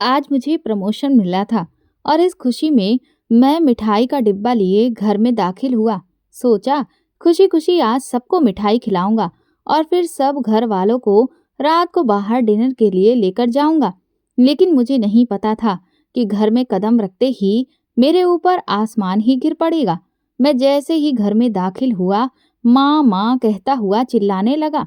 आज मुझे प्रमोशन मिला था और इस खुशी में मैं मिठाई का डिब्बा लिए घर में दाखिल हुआ। सोचा खुशी खुशी आज सबको मिठाई खिलाऊंगा और फिर सब घर वालों को रात को बाहर डिनर के लिए लेकर जाऊंगा। लेकिन मुझे नहीं पता था कि घर में कदम रखते ही मेरे ऊपर आसमान ही गिर पड़ेगा। मैं जैसे ही घर में दाखिल हुआ, माँ माँ कहता हुआ चिल्लाने लगा।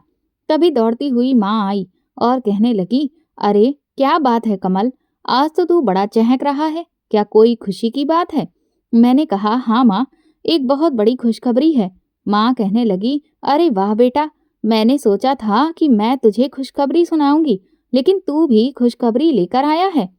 तभी दौड़ती हुई माँ आई और कहने लगी, अरे क्या बात है कमल, आज तो तू बड़ा चहक रहा है, क्या कोई खुशी की बात है? मैंने कहा, हाँ माँ, एक बहुत बड़ी खुशखबरी है। माँ कहने लगी, अरे वाह बेटा, मैंने सोचा था कि मैं तुझे खुशखबरी सुनाऊंगी, लेकिन तू भी खुशखबरी लेकर आया है।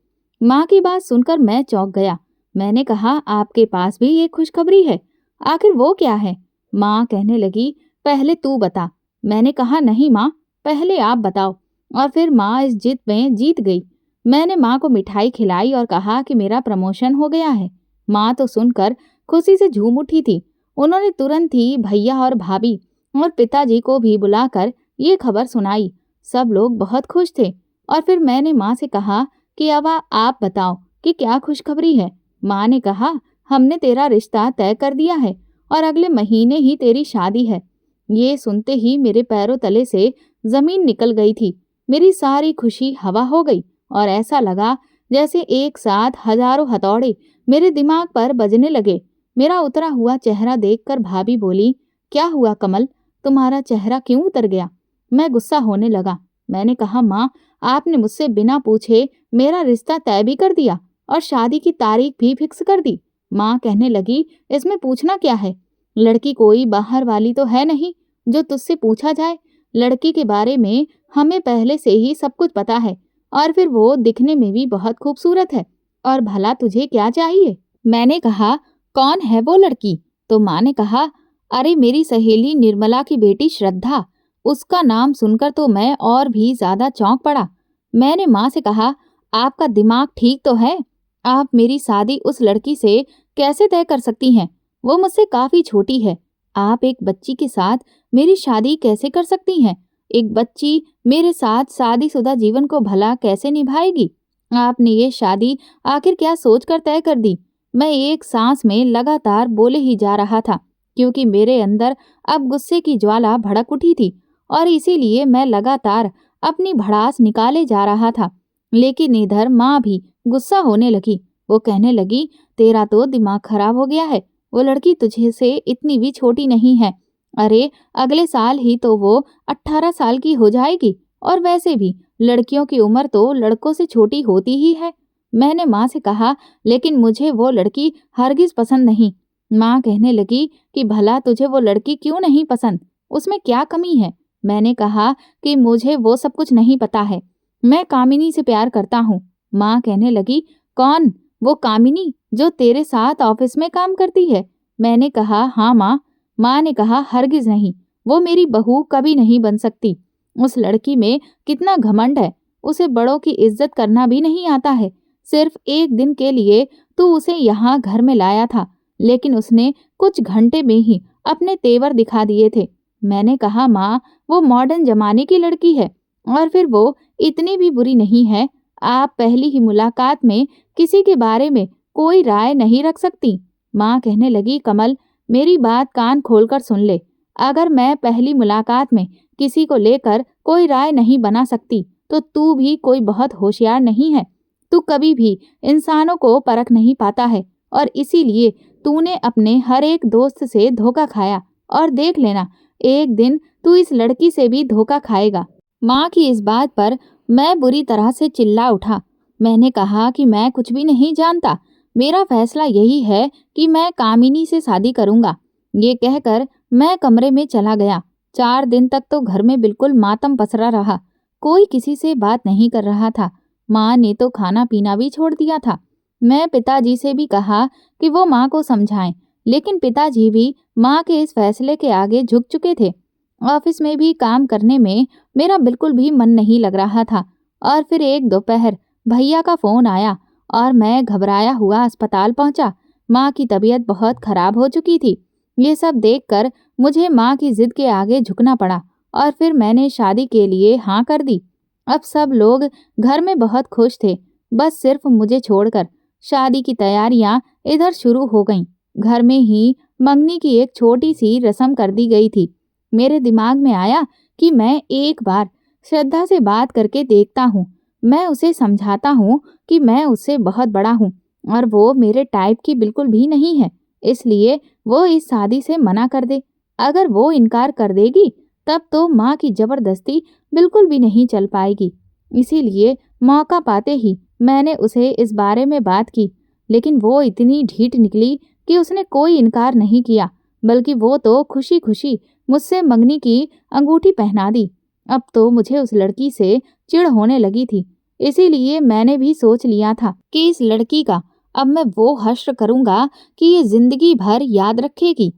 माँ की बात सुनकर मैं चौंक गया। मैंने कहा, आपके पास भी एक खुशखबरी है, आखिर वो क्या है? माँ कहने लगी, पहले तू बता। मैंने कहा, नहीं माँ, पहले आप बताओ। और फिर माँ इस जिद में जीत गई। मैंने माँ को मिठाई खिलाई और कहा कि मेरा प्रमोशन हो गया है। माँ तो सुनकर खुशी से झूम उठी थी। उन्होंने तुरंत ही भैया और भाभी और पिताजी को भी बुलाकर ये खबर सुनाई। सब लोग बहुत खुश थे। और फिर मैंने माँ से कहा कि अब आप बताओ कि क्या खुशखबरी है। माँ ने कहा, हमने तेरा रिश्ता तय कर दिया है और अगले महीने ही तेरी शादी है। ये सुनते ही मेरे पैरों तले से जमीन निकल गई थी। मेरी सारी खुशी हवा हो गई और ऐसा लगा जैसे एक साथ हजारों हथौड़े मेरे दिमाग पर बजने लगे। मेरा उतरा हुआ चेहरा देखकर भाभी बोली, क्या हुआ कमल, तुम्हारा चेहरा क्यों उतर गया? मैं गुस्सा होने लगा। मैंने कहा, माँ, आपने मुझसे बिना पूछे मेरा रिश्ता तय भी कर दिया और शादी की तारीख भी फिक्स कर दी। माँ कहने लगी, इसमें पूछना क्या है? लड़की कोई बाहर वाली तो है नहीं जो तुझसे पूछा जाए। लड़की के बारे में हमें पहले से ही सब कुछ पता है और फिर वो दिखने में भी बहुत खूबसूरत है। और भला तुझे क्या चाहिए? मैंने कहा, कौन है वो लड़की? तो माँ ने कहा, अरे मेरी सहेली निर्मला की बेटी श्रद्धा। उसका नाम सुनकर तो मैं और भी ज्यादा चौंक पड़ा। मैंने माँ से कहा, आपका दिमाग ठीक तो है? आप मेरी शादी उस लड़की से कैसे तय कर सकती हैं? वो मुझसे काफी छोटी है। आप एक बच्ची के साथ मेरी शादी कैसे कर सकती हैं? एक बच्ची मेरे साथ शादीशुदा जीवन को भला कैसे निभाएगी? आपने ये शादी आखिर क्या सोचकर तय कर दी? मैं एक सांस में लगातार बोले ही जा रहा था क्योंकि मेरे अंदर अब गुस्से की ज्वाला भड़क उठी थी और इसीलिए मैं लगातार अपनी भड़ास निकाले जा रहा था। लेकिन इधर माँ भी गुस्सा होने लगी। वो कहने लगी, तेरा तो दिमाग खराब हो गया है। वो लड़की तुझे से इतनी भी छोटी नहीं है। अरे अगले साल ही तो वो 18 साल की हो जाएगी और वैसे भी लड़कियों की उम्र तो लड़कों से छोटी होती ही है। मैंने माँ से कहा, लेकिन मुझे वो लड़की हरगिज पसंद नहीं। माँ कहने लगी कि भला तुझे वो लड़की क्यों नहीं पसंद? उसमें क्या कमी है? मैंने कहा कि मुझे वो सब कुछ नहीं पता है। मैं कामिनी से प्यार करता हूँ। माँ कहने लगी, कौन? वो कामिनी जो तेरे साथ ऑफिस में काम करती है? मैंने कहा, हाँ माँ। माँ ने कहा, हरगिज नहीं, वो मेरी बहू कभी नहीं बन सकती। उस लड़की में कितना घमंड है। उसे बड़ों की इज्जत करना भी नहीं आता है। सिर्फ एक दिन के लिए तू उसे यहाँ घर में लाया था, लेकिन उसने कुछ घंटे में ही अपने तेवर दिखा दिए थे। मैंने कहा, माँ, वो मॉडर्न जमाने की लड़की है और फिर वो इतनी भी बुरी नहीं है। आप पहली ही मुलाकात में किसी के बारे में कोई राय नहीं रख सकती। माँ कहने लगी, कमल, मेरी बात कान खोलकर सुन ले। अगर मैं पहली मुलाकात में किसी को लेकर कोई राय नहीं बना सकती तो तू भी कोई बहुत होशियार नहीं है। तू कभी भी इंसानों को परख नहीं पाता है और इसीलिए तूने अपने हर एक दोस्त से धोखा खाया और देख लेना, एक दिन तू इस लड़की से भी धोखा खाएगा। माँ की इस बात पर मैं बुरी तरह से चिल्ला उठा। मैंने कहा कि मैं कुछ भी नहीं जानता। मेरा फैसला यही है कि मैं कामिनी से शादी करूंगा। ये कहकर मैं कमरे में चला गया। 4 दिन तक तो घर में बिल्कुल मातम पसरा रहा। कोई किसी से बात नहीं कर रहा था। माँ ने तो खाना पीना भी छोड़ दिया था। मैं पिताजी से भी कहा कि वो माँ को समझाएं, लेकिन पिताजी भी माँ के इस फैसले के आगे झुक चुके थे। ऑफिस में भी काम करने में मेरा बिल्कुल भी मन नहीं लग रहा था। और फिर एक दोपहर भैया का फोन आया और मैं घबराया हुआ अस्पताल पहुंचा। माँ की तबीयत बहुत खराब हो चुकी थी। ये सब देखकर मुझे माँ की जिद के आगे झुकना पड़ा और फिर मैंने शादी के लिए हाँ कर दी। अब सब लोग घर में बहुत खुश थे। बस सिर्फ मुझे छोड़कर। शादी की तैयारियां इधर शुरू हो गईं। घर में ही मंगनी की एक छोटी सी रस्म कर दी गई थी। मेरे दिमाग में आया कि मैं एक बार श्रद्धा से बात करके देखता हूँ। मैं उसे समझाता हूँ कि मैं उससे बहुत बड़ा हूँ और वो मेरे टाइप की बिल्कुल भी नहीं है, इसलिए वो इस शादी से मना कर दे। अगर वो इनकार कर देगी तब तो माँ की जबरदस्ती बिल्कुल भी नहीं चल पाएगी। इसीलिए मौका पाते ही मैंने उसे इस बारे में बात की, लेकिन वो इतनी ढीठ निकली कि उसने कोई इनकार नहीं किया, बल्कि वो तो खुशी खुशी मुझसे मंगनी की अंगूठी पहना दी। अब तो मुझे उस लड़की से चिढ़ होने लगी थी, इसीलिए मैंने भी सोच लिया था कि इस लड़की का अब मैं वो हश्र करूंगा कि ये जिंदगी भर याद रखेगी।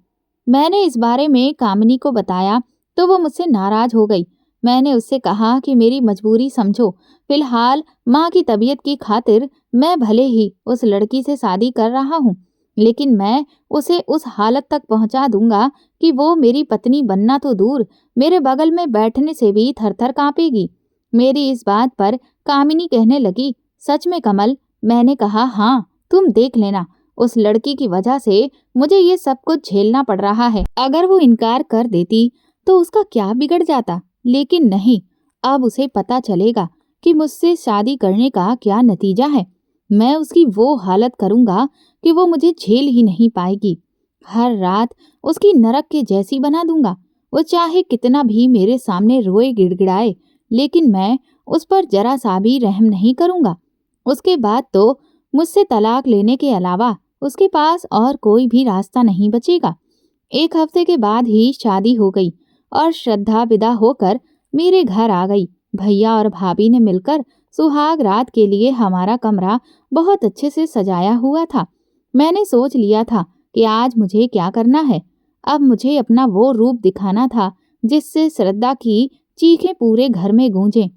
मैंने इस बारे में कामिनी को बताया तो वो मुझसे नाराज हो गई। मैंने उससे कहा कि मेरी मजबूरी समझो, फिलहाल माँ की तबीयत की खातिर मैं भले ही उस लड़की से शादी कर रहा हूँ, लेकिन मैं उसे उस हालत तक पहुँचा दूंगा कि वो मेरी पत्नी बनना तो दूर, मेरे बगल में बैठने से भी थर-थर काँपेगी। मेरी इस बात पर कामिनी कहने लगी, सच में कमल? मैंने कहा, हाँ, तुम देख लेना, उस लड़की की वजह से मुझे ये सब कुछ झेलना पड़ रहा है। अगर वो इनकार कर देती तो उसका क्या बिगड़ जाता? लेकिन नहीं, अब उसे पता चलेगा कि मुझसे शादी करने का क्या नतीजा है। मैं उसकी वो हालत करूंगा कि वो मुझे झेल ही नहीं पाएगी। हर रात उसकी नरक के जैसी बना दूंगा। वो चाहे कितना भी मेरे सामने रोए गिड़गिड़ाए, लेकिन मैं उस पर जरा सा भी रहम नहीं करूंगा। उसके बाद तो मुझसे तलाक लेने के अलावा उसके पास और कोई भी रास्ता नहीं बचेगा। एक हफ्ते के बाद ही शादी हो गई और श्रद्धा विदा होकर मेरे घर आ गई। भैया और भाभी ने मिलकर सुहाग रात के लिए हमारा कमरा बहुत अच्छे से सजाया हुआ था। मैंने सोच लिया था कि आज मुझे क्या करना है। अब मुझे अपना वो रूप दिखाना था जिससे श्रद्धा की चीखें पूरे घर में गूंजें।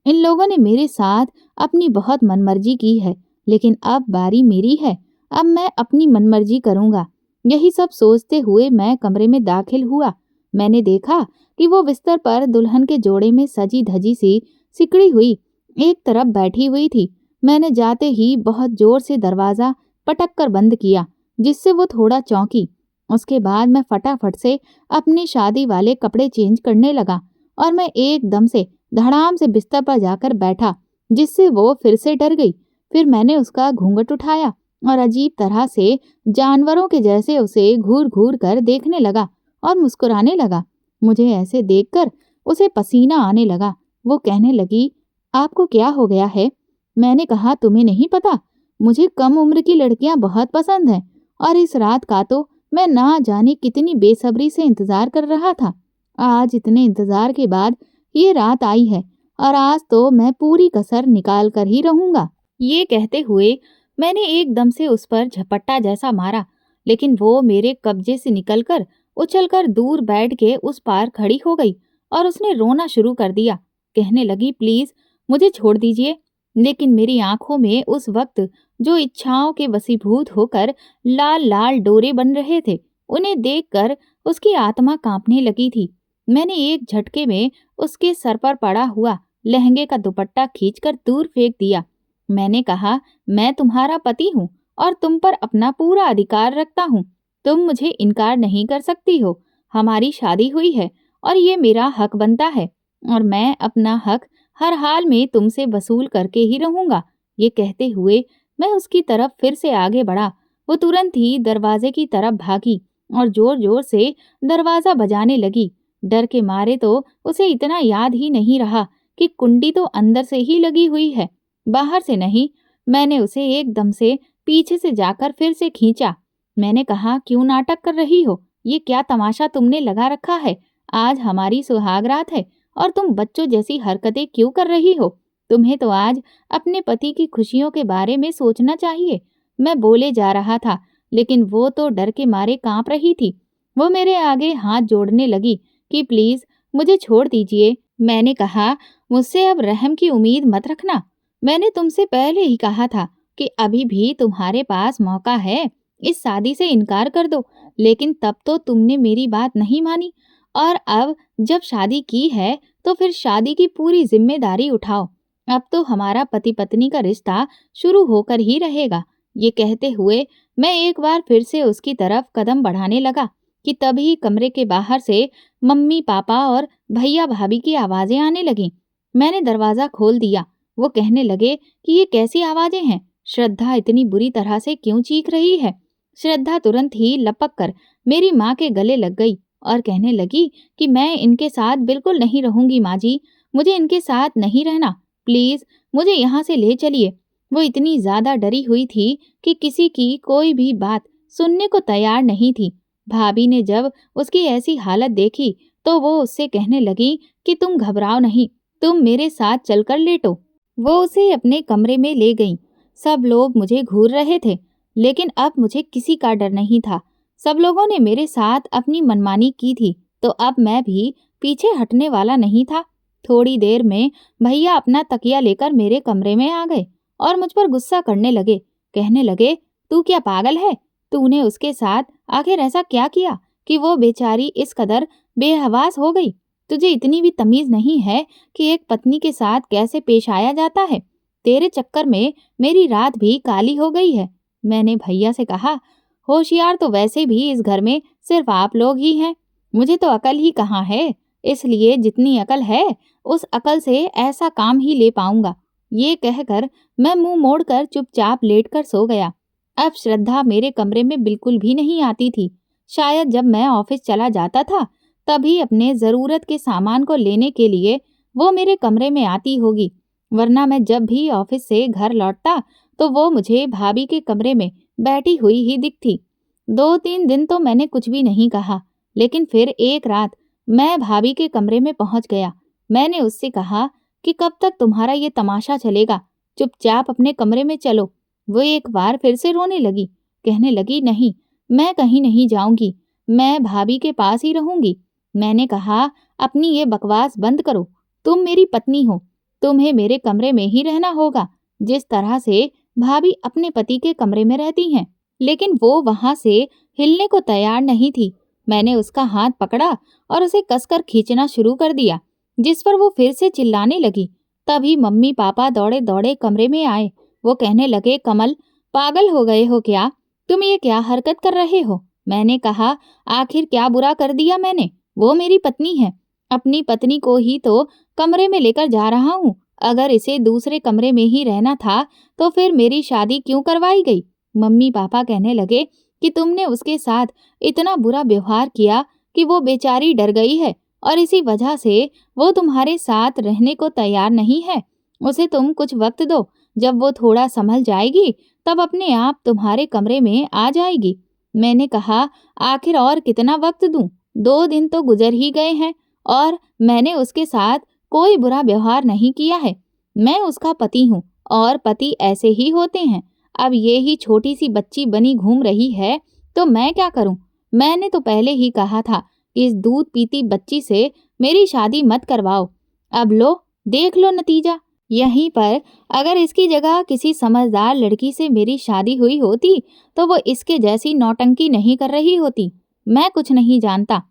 इन लोगों ने मेरे साथ अपनी बहुत मनमर्जी की है, लेकिन अब बारी मेरी है। अब मैं अपनी मनमर्जी करूंगा। यही सब सोचते हुए मैं कमरे में दाखिल हुआ। मैंने देखा कि वो बिस्तर पर दुल्हन के जोड़े में सजी धजी सी सिकड़ी हुई एक तरफ बैठी हुई थी। मैंने जाते ही बहुत जोर से दरवाजा पटक कर बंद किया, जिससे वो थोड़ा चौंकी। उसके बाद मैं फटाफट से अपने शादी वाले कपड़े चेंज करने लगा और मैं एकदम से धड़ाम से बिस्तर पर जाकर बैठा, जिससे वो फिर से डर गई। फिर मैंने उसका घूंघट उठाया और अजीब तरह से जानवरों के जैसे उसे घूर घूर कर देखने लगा और मुस्कुराने लगा। मुझे ऐसे देखकर उसे पसीना आने लगा। वो कहने लगी, आपको क्या हो गया है? मैंने कहा, तुम्हें नहीं पता, मुझे कम उम्र की लड़कियां बहुत पसंद हैं और इस रात का तो मैं ना जाने कितनी बेसब्री से इंतजार कर रहा था। आज इतने इंतजार के बाद ये रात आई है और आज तो मैं पूरी कसर निकाल कर ही रहूंगा। ये कहते हुए मैंने एकदम से उस पर झपट्टा जैसा मारा, लेकिन वो मेरे कब्जे से निकलकर उछलकर दूर बैठ के उस पार खड़ी हो गई और उसने रोना शुरू कर दिया। कहने लगी, प्लीज मुझे छोड़ दीजिए। लेकिन मेरी आंखों में उस वक्त जो इच्छाओं के वशीभूत होकर लाल लाल डोरे बन रहे थे, उन्हें देखकर उसकी आत्मा कांपने लगी थी। मैंने एक झटके में उसके सर पर पड़ा हुआ लहंगे का दुपट्टा खींचकर दूर फेंक दिया। मैंने कहा, मैं तुम्हारा पति हूँ और तुम पर अपना पूरा अधिकार रखता हूँ। तुम मुझे इनकार नहीं कर सकती हो। हमारी शादी हुई है और ये मेरा हक बनता है और मैं अपना हक हर हाल में तुमसे वसूल करके ही रहूंगा। ये कहते हुए मैं उसकी तरफ फिर से आगे बढ़ा। वो तुरंत ही दरवाजे की तरफ भागी और जोर जोर से दरवाजा बजाने लगी। डर के मारे तो उसे इतना याद ही नहीं रहा कि कुंडी तो अंदर से ही लगी हुई है, बाहर से नहीं। मैंने उसे एकदम से पीछे से जाकर फिर से खींचा। मैंने कहा, क्यों नाटक कर रही हो? ये क्या तमाशा तुमने लगा रखा है? आज हमारी सुहागरात है और तुम बच्चों जैसी हरकतें क्यों कर रही हो? तुम्हें तो आज अपने पति की खुशियों के बारे में सोचना चाहिए। मैं बोले जा रहा था, लेकिन वो तो डर के मारे कांप रही थी। वो मेरे आगे हाथ जोड़ने लगी कि प्लीज मुझे छोड़ दीजिए। मैंने कहा, मुझसे अब रहम की उम्मीद मत रखना। मैंने तुमसे पहले ही कहा था कि अभी भी तुम्हारे पास मौका है, इस शादी से इनकार कर दो, लेकिन तब तो तुमने मेरी बात नहीं मानी और अब जब शादी की है तो फिर शादी की पूरी जिम्मेदारी उठाओ। अब तो हमारा पति पत्नी का रिश्ता शुरू होकर ही रहेगा। ये कहते हुए मैं एक बार फिर से उसकी तरफ कदम बढ़ाने लगा कि तभी कमरे के बाहर से मम्मी पापा और भैया भाभी की आवाजें आने लगीं। मैंने दरवाजा खोल दिया। वो कहने लगे कि ये कैसी आवाजें हैं? श्रद्धा इतनी बुरी तरह से क्यों चीख रही है? श्रद्धा तुरंत ही लपक कर मेरी माँ के गले लग गई और कहने लगी कि मैं इनके साथ बिल्कुल नहीं रहूंगी माँ जी, मुझे इनके साथ नहीं रहना, प्लीज मुझे यहाँ से ले चलिए। वो इतनी ज्यादा डरी हुई थी कि किसी की कोई भी बात सुनने को तैयार नहीं थी। भाभी ने जब उसकी ऐसी हालत देखी तो वो उससे कहने लगी कि तुम घबराओ नहीं, तुम मेरे साथ चलकर लेटो। वो उसे अपने कमरे में ले गईं। सब लोग मुझे घूर रहे थे, लेकिन अब मुझे किसी का डर नहीं था। सब लोगों ने मेरे साथ अपनी मनमानी की थी, तो अब मैं भी पीछे हटने वाला नहीं था। थोड़ी देर में भैया अपना तकिया लेकर मेरे कमरे में आ गए और मुझ पर गुस्सा करने लगे। कहने लगे, तू क्या पागल है? तूने उसके साथ आखिर ऐसा क्या किया कि वो बेचारी इस कदर बेहवास हो गई? तुझे इतनी भी तमीज नहीं है कि एक पत्नी के साथ कैसे पेश आया जाता है? तेरे चक्कर में मेरी रात भी काली हो गई है। मैंने भैया से कहा, होशियार तो वैसे भी इस घर में सिर्फ आप लोग ही हैं, मुझे तो अकल ही कहाँ है, इसलिए जितनी अकल है उस अकल से ऐसा काम ही ले पाऊंगा। ये कहकर मैं मुंह मोड़कर चुपचाप लेटकर सो गया। अब श्रद्धा मेरे कमरे में बिल्कुल भी नहीं आती थी। शायद जब मैं ऑफिस चला जाता था तभी अपने जरूरत के सामान को लेने के लिए वो मेरे कमरे में आती होगी, वरना मैं जब भी ऑफिस से घर लौटता तो वो मुझे भाभी के कमरे में बैठी हुई ही दिखती। 2-3 दिन तो मैंने कुछ भी नहीं कहा, लेकिन फिर एक रात मैं भाभी के कमरे में पहुंच गया। मैंने उससे कहा कि कब तक तुम्हारा ये तमाशा चलेगा, चुपचाप अपने कमरे में चलो। वो एक बार फिर से रोने लगी। कहने लगी, नहीं, मैं कहीं नहीं जाऊंगी, मैं भाभी के पास ही रहूंगी। मैंने कहा, अपनी ये बकवास बंद करो, तुम मेरी पत्नी हो, तुम्हें मेरे कमरे में ही रहना होगा, जिस तरह से भाभी अपने पति के कमरे में रहती हैं। लेकिन वो वहां से हिलने को तैयार नहीं थी। मैंने उसका हाथ पकड़ा और उसे कसकर खींचना शुरू कर दिया, जिस पर वो फिर से चिल्लाने लगी। तभी मम्मी पापा दौड़े दौड़े कमरे में आए। वो कहने लगे, कमल, पागल हो गए हो क्या? तुम ये क्या हरकत कर रहे हो? मैंने कहा, आखिर क्या बुरा कर दिया मैंने? वो मेरी पत्नी है, अपनी पत्नी को ही तो कमरे में लेकर जा रहा हूँ। अगर इसे दूसरे कमरे में ही रहना था तो फिर मेरी शादी क्यों करवाई गई? मम्मी पापा कहने लगे कि तुमने उसके साथ इतना बुरा व्यवहार किया कि वो बेचारी डर गई है और इसी वजह से वो तुम्हारे साथ रहने को तैयार नहीं है। उसे तुम कुछ वक्त दो, जब वो थोड़ा संभल जाएगी तब अपने आप तुम्हारे कमरे में आ जाएगी। मैंने कहा, आखिर और कितना वक्त दूं? 2 दिन तो गुजर ही गए हैं और मैंने उसके साथ कोई बुरा व्यवहार नहीं किया है। मैं उसका पति हूँ और पति ऐसे ही होते हैं। अब ये ही छोटी सी बच्ची बनी घूम रही है तो मैं क्या करूं? मैंने तो पहले ही कहा था कि इस दूध पीती बच्ची से मेरी शादी मत करवाओ। अब लो, देख लो नतीजा। यहीं पर अगर इसकी जगह किसी समझदार लड़की से मेरी शादी हुई होती तो वो इसके जैसी नौटंकी नहीं कर रही होती। मैं कुछ नहीं जानता,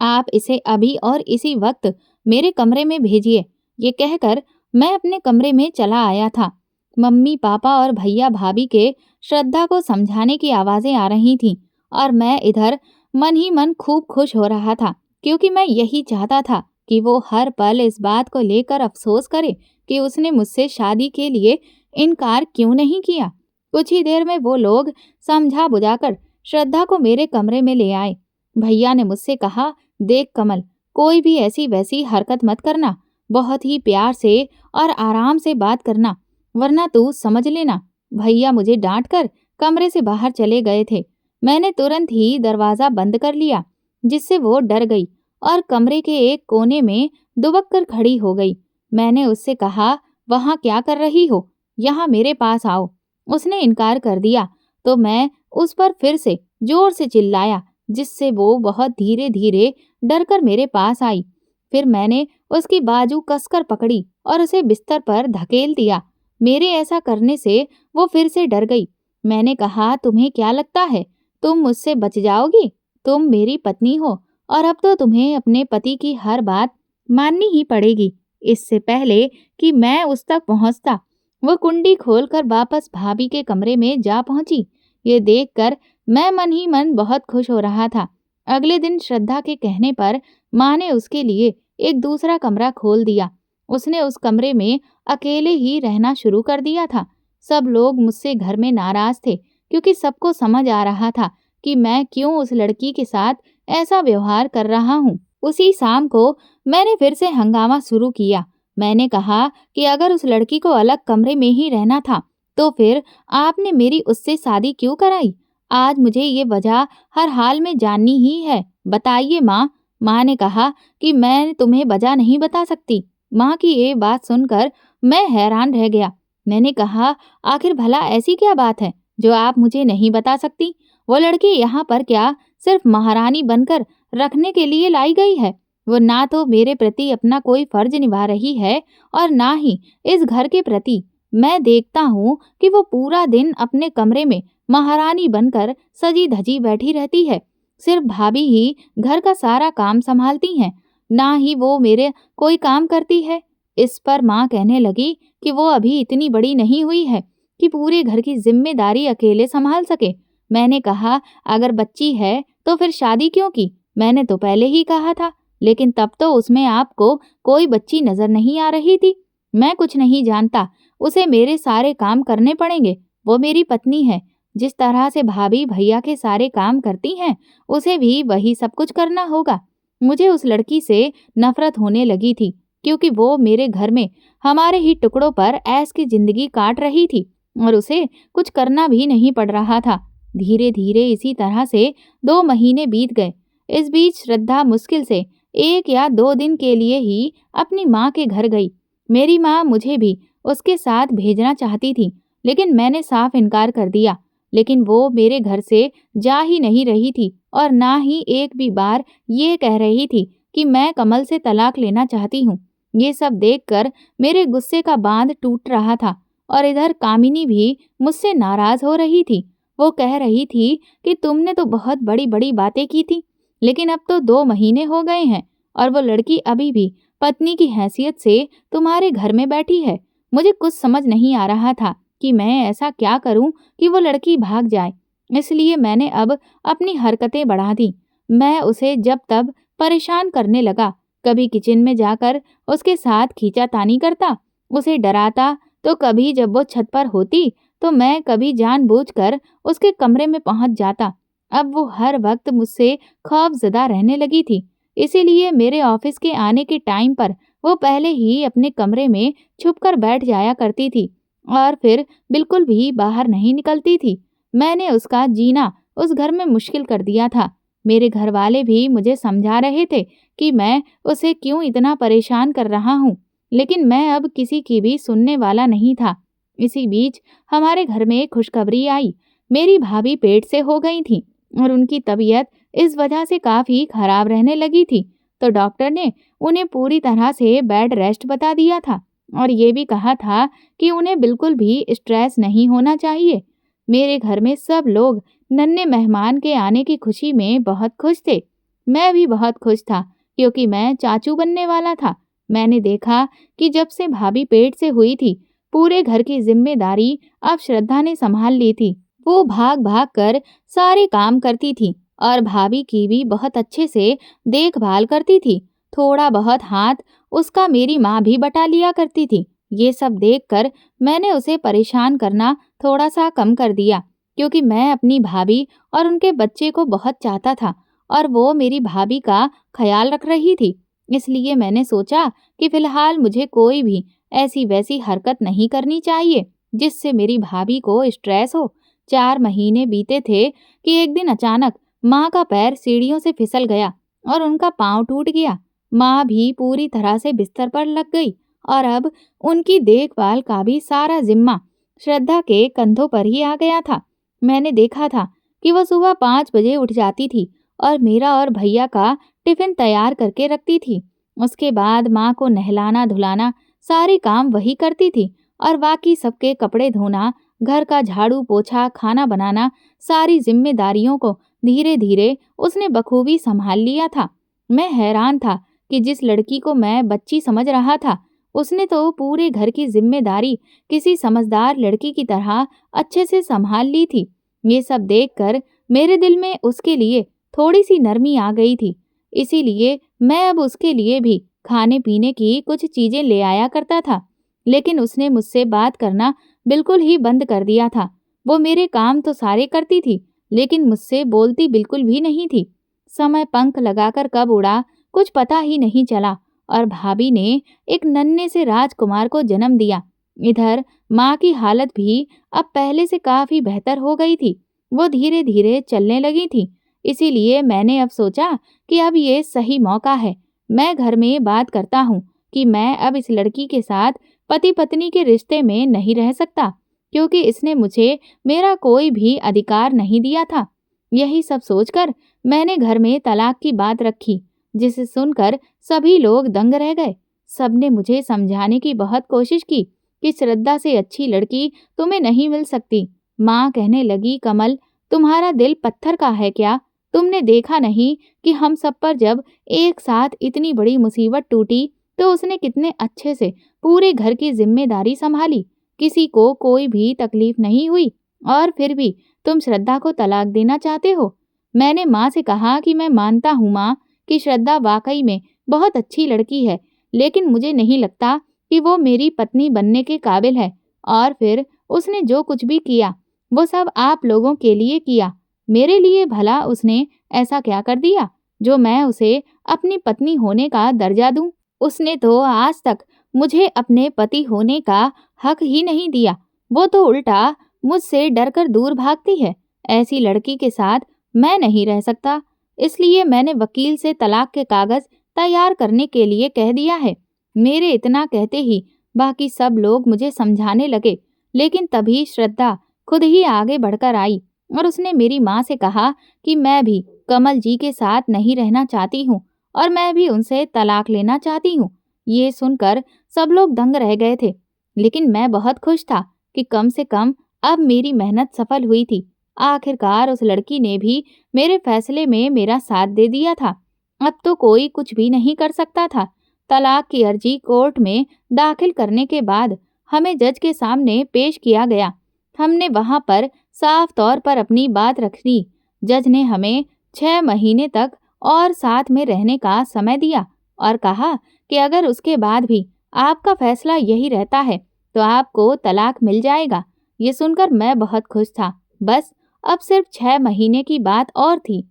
आप इसे अभी और इसी वक्त मेरे कमरे में भेजिए। ये कहकर मैं अपने कमरे में चला आया था। मम्मी पापा और भैया भाभी के श्रद्धा को समझाने की आवाजें आ रही थीं और मैं इधर मन ही मन खूब खुश हो रहा था, क्योंकि मैं यही चाहता था कि वो हर पल इस बात को लेकर अफसोस करे कि उसने मुझसे शादी के लिए इनकार क्यों नहीं किया। कुछ ही देर में वो लोग समझा बुझाकर श्रद्धा को मेरे कमरे में ले आए। भैया ने मुझसे कहा, देख कमल, कोई भी ऐसी वैसी हरकत मत करना, बहुत ही प्यार से और आराम से बात करना, वरना तू समझ लेना। भैया मुझे डांट कर कमरे से बाहर चले गए थे। मैंने तुरंत ही दरवाजा बंद कर लिया, जिससे वो डर गई और कमरे के एक कोने में दुबक कर खड़ी हो गई। मैंने उससे कहा, वहां क्या कर रही हो? यहाँ मेरे पास आओ। उसने इनकार कर दिया तो मैं उस पर फिर से जोर से चिल्लाया, जिससे वो बहुत धीरे धीरे डर कर मेरे पास आई। फिर मैंने उसकी बाजू कसकर पकड़ी और उसे बिस्तर पर धकेल दिया। मेरे ऐसा करने से वो फिर से डर गई। मैंने कहा, तुम्हें क्या लगता है तुम मुझसे बच जाओगी? तुम मेरी पत्नी हो और अब तो तुम्हें अपने पति की हर बात माननी ही पड़ेगी। इससे पहले कि मैं उस तक पहुंचता, वो कुंडी खोलकर वापस भाभी के कमरे में जा पहुंची। ये देखकर मैं मन ही मन बहुत खुश हो रहा था। अगले दिन श्रद्धा के कहने पर माँ ने उसके लिए एक दूसरा कमरा खोल दिया। उसने उस कमरे में अकेले ही रहना शुरू कर दिया था। सब लोग मुझसे घर में नाराज थे क्योंकि सबको समझ आ रहा था कि मैं क्यों उस लड़की के साथ ऐसा व्यवहार कर रहा हूँ। उसी शाम को मैंने फिर से हंगामा शुरू किया। मैंने कहा कि अगर उस लड़की को अलग कमरे में ही रहना था तो फिर आपने मेरी उससे शादी क्यों कराई? आज मुझे ये वजह हर हाल में जाननी ही है। बताइए माँ। माँ ने कहा कि मैं तुम्हें वजह नहीं बता सकती। माँ की ये बात सुनकर मैं हैरान रह गया। मैंने कहा, आखिर भला ऐसी क्या बात है जो आप मुझे नहीं बता सकती? वो लड़की यहाँ पर क्या सिर्फ महारानी बनकर रखने के लिए लाई गई है? वो ना तो मेरे प्रति अपना कोई फर्ज निभा रही है और ना ही इस घर के प्रति। मैं देखता हूँ कि वो पूरा दिन अपने कमरे में महारानी बनकर सजी धजी बैठी रहती है। सिर्फ भाभी ही घर का सारा काम संभालती हैं, ना ही वो मेरे कोई काम करती है। इस पर माँ कहने लगी कि वो अभी इतनी बड़ी नहीं हुई है कि पूरे घर की जिम्मेदारी अकेले संभाल सके। मैंने कहा, अगर बच्ची है तो फिर शादी क्यों की? मैंने तो पहले ही कहा था, लेकिन तब तो उसमें आपको कोई बच्ची नजर नहीं आ रही थी। मैं कुछ नहीं जानता, उसे मेरे सारे काम करने पड़ेंगे। वो मेरी पत्नी है। जिस तरह से भाभी भैया के सारे काम करती हैं, उसे भी वही सब कुछ करना होगा। मुझे उस लड़की से नफरत होने लगी थी क्योंकि वो मेरे घर में हमारे ही टुकड़ों पर ऐश की जिंदगी काट रही थी और उसे कुछ करना भी नहीं पड़ रहा था। धीरे धीरे इसी तरह से 2 महीने बीत गए। इस बीच श्रद्धा मुश्किल से 1 या 2 दिन के लिए ही अपनी माँ के घर गई। मेरी माँ मुझे भी उसके साथ भेजना चाहती थी, लेकिन मैंने साफ इनकार कर दिया। लेकिन वो मेरे घर से जा ही नहीं रही थी और ना ही एक भी बार ये कह रही थी कि मैं कमल से तलाक लेना चाहती हूँ। ये सब देखकर मेरे गुस्से का बांध टूट रहा था और इधर कामिनी भी मुझसे नाराज हो रही थी। वो कह रही थी कि तुमने तो बहुत बड़ी बड़ी बातें की थी, लेकिन अब तो 2 महीने हो गए हैं और वो लड़की अभी भी पत्नी की हैसियत से तुम्हारे घर में बैठी है। मुझे कुछ समझ नहीं आ रहा था कि मैं ऐसा क्या करूं कि वो लड़की भाग जाए। इसलिए मैंने अब अपनी हरकतें बढ़ा दी। मैं उसे जब तब परेशान करने लगा। कभी किचन में जाकर उसके साथ खींचातानी करता, उसे डराता, तो कभी जब वो छत पर होती तो मैं कभी जानबूझकर उसके कमरे में पहुंच जाता। अब वो हर वक्त मुझसे खौफजदा रहने लगी थी। इसीलिए मेरे ऑफिस के आने के टाइम पर वो पहले ही अपने कमरे में छुपकर बैठ जाया करती थी और फिर बिल्कुल भी बाहर नहीं निकलती थी। मैंने उसका जीना उस घर में मुश्किल कर दिया था। मेरे घर वाले भी मुझे समझा रहे थे कि मैं उसे क्यों इतना परेशान कर रहा हूँ, लेकिन मैं अब किसी की भी सुनने वाला नहीं था। इसी बीच हमारे घर में एक खुशखबरी आई। मेरी भाभी पेट से हो गई थी और उनकी तबीयत इस वजह से काफी खराब रहने लगी थी, तो डॉक्टर ने उन्हें पूरी तरह से बेड रेस्ट बता दिया था और ये भी कहा था कि उन्हें बिल्कुल भी स्ट्रेस नहीं होना चाहिए। मेरे घर में सब लोग नन्हे मेहमान के आने की खुशी में बहुत खुश थे। मैं भी बहुत खुश था क्योंकि मैं चाचू बनने वाला था। मैंने देखा कि जब से भाभी पेट से हुई थी, पूरे घर की जिम्मेदारी अब श्रद्धा ने संभाल ली थी। वो भाग भाग कर सारे काम करती थी और भाभी की भी बहुत अच्छे से देखभाल करती थी। थोड़ा बहुत हाथ उसका मेरी माँ भी बटा लिया करती थी। ये सब देखकर मैंने उसे परेशान करना थोड़ा सा कम कर दिया क्योंकि मैं अपनी भाभी और उनके बच्चे को बहुत चाहता था और वो मेरी भाभी का ख्याल रख रही थी। इसलिए मैंने सोचा कि फिलहाल मुझे कोई भी ऐसी वैसी हरकत नहीं करनी चाहिए जिससे मेरी भाभी को स्ट्रेस हो। 4 महीने बीते थे कि एक दिन अचानक माँ का पैर सीढ़ियों से फिसल गया और उनका पाँव टूट गया। माँ भी पूरी तरह से बिस्तर पर लग गई और अब उनकी देखभाल का भी सारा जिम्मा श्रद्धा के कंधों पर ही आ गया था। मैंने देखा था कि वह सुबह 5 बजे उठ जाती थी और मेरा और भैया का टिफिन तैयार करके रखती थी। उसके बाद माँ को नहलाना धुलाना सारे काम वही करती थी और बाकी सबके कपड़े धोना, घर का झाड़ू पोछा, खाना बनाना, सारी जिम्मेदारियों को धीरे धीरे उसने बखूबी संभाल लिया था। मैं हैरान था कि जिस लड़की को मैं बच्ची समझ रहा था, उसने तो पूरे घर की जिम्मेदारी किसी समझदार लड़की की तरह अच्छे से संभाल ली थी। ये सब देखकर मेरे दिल में उसके लिए थोड़ी सी नरमी आ गई थी। इसीलिए मैं अब उसके लिए भी खाने पीने की कुछ चीजें ले आया करता था। लेकिन उसने मुझसे बात करना बिल्कुल ही बंद कर दिया था। वो मेरे काम तो सारे करती थी, लेकिन मुझसे बोलती बिल्कुल भी नहीं थी। समय पंख लगाकर कब उड़ा कुछ पता ही नहीं चला, और भाभी ने एक नन्हे से राजकुमार को जन्म दिया। इधर माँ की हालत भी अब पहले से काफी बेहतर हो गई थी। वो धीरे धीरे चलने लगी थी। इसीलिए मैंने अब सोचा कि अब ये सही मौका है। मैं घर में बात करता हूँ कि मैं अब इस लड़की के साथ पति पत्नी के रिश्ते में नहीं रह सकता, क्योंकि इसने मुझे मेरा कोई भी अधिकार नहीं दिया था। यही सब सोचकर मैंने घर में तलाक की बात रखी, जिसे सुनकर सभी लोग दंग रह गए। सबने मुझे समझाने की बहुत कोशिश की कि श्रद्धा से अच्छी लड़की तुम्हें नहीं मिल सकती। माँ कहने लगी, कमल, तुम्हारा दिल पत्थर का है क्या? तुमने देखा नहीं कि हम सब पर जब एक साथ इतनी बड़ी मुसीबत टूटी तो उसने कितने अच्छे से पूरे घर की जिम्मेदारी संभाली। किसी को कोई भी तकलीफ नहीं हुई, और फिर भी तुम श्रद्धा को तलाक देना चाहते हो। मैंने माँ से कहा कि मैं मानता हूँ माँ कि श्रद्धा वाकई में बहुत अच्छी लड़की है, लेकिन मुझे नहीं लगता कि वो मेरी पत्नी बनने के काबिल है। और फिर उसने जो कुछ भी किया वो सब आप लोगों के लिए किया। मेरे लिए भला उसने ऐसा क्या कर दिया जो मैं उसे अपनी पत्नी होने का दर्जा दूं? उसने तो आज तक मुझे अपने पति होने का हक ही नहीं दिया। वो तो उल्टा मुझसे डरकर दूर भागती है। ऐसी लड़की के साथ मैं नहीं रह सकता। इसलिए मैंने वकील से तलाक के कागज तैयार करने के लिए कह दिया है। मेरे इतना कहते ही बाकी सब लोग मुझे समझाने लगे, लेकिन तभी श्रद्धा खुद ही आगे बढ़कर आई और उसने मेरी माँ से कहा कि मैं भी कमल जी के साथ नहीं रहना चाहती हूँ और मैं भी उनसे तलाक लेना चाहती हूँ। ये सुनकर सब लोग दंग रह गए थे, लेकिन मैं बहुत खुश था कि कम से कम अब मेरी मेहनत सफल हुई थी। आखिरकार उस लड़की ने भी मेरे फैसले में मेरा साथ दे दिया था। अब तो कोई कुछ भी नहीं कर सकता था। तलाक की अर्जी कोर्ट में दाखिल करने के बाद हमें जज के सामने पेश किया गया। हमने वहां पर साफ तौर पर अपनी बात रखी। जज ने हमें 6 महीने तक और साथ में रहने का समय दिया और कहा कि अगर उसके बाद भी आपका फैसला यही रहता है तो आपको तलाक मिल जाएगा। ये सुनकर मैं बहुत खुश था। बस अब सिर्फ 6 महीने की बात और थी।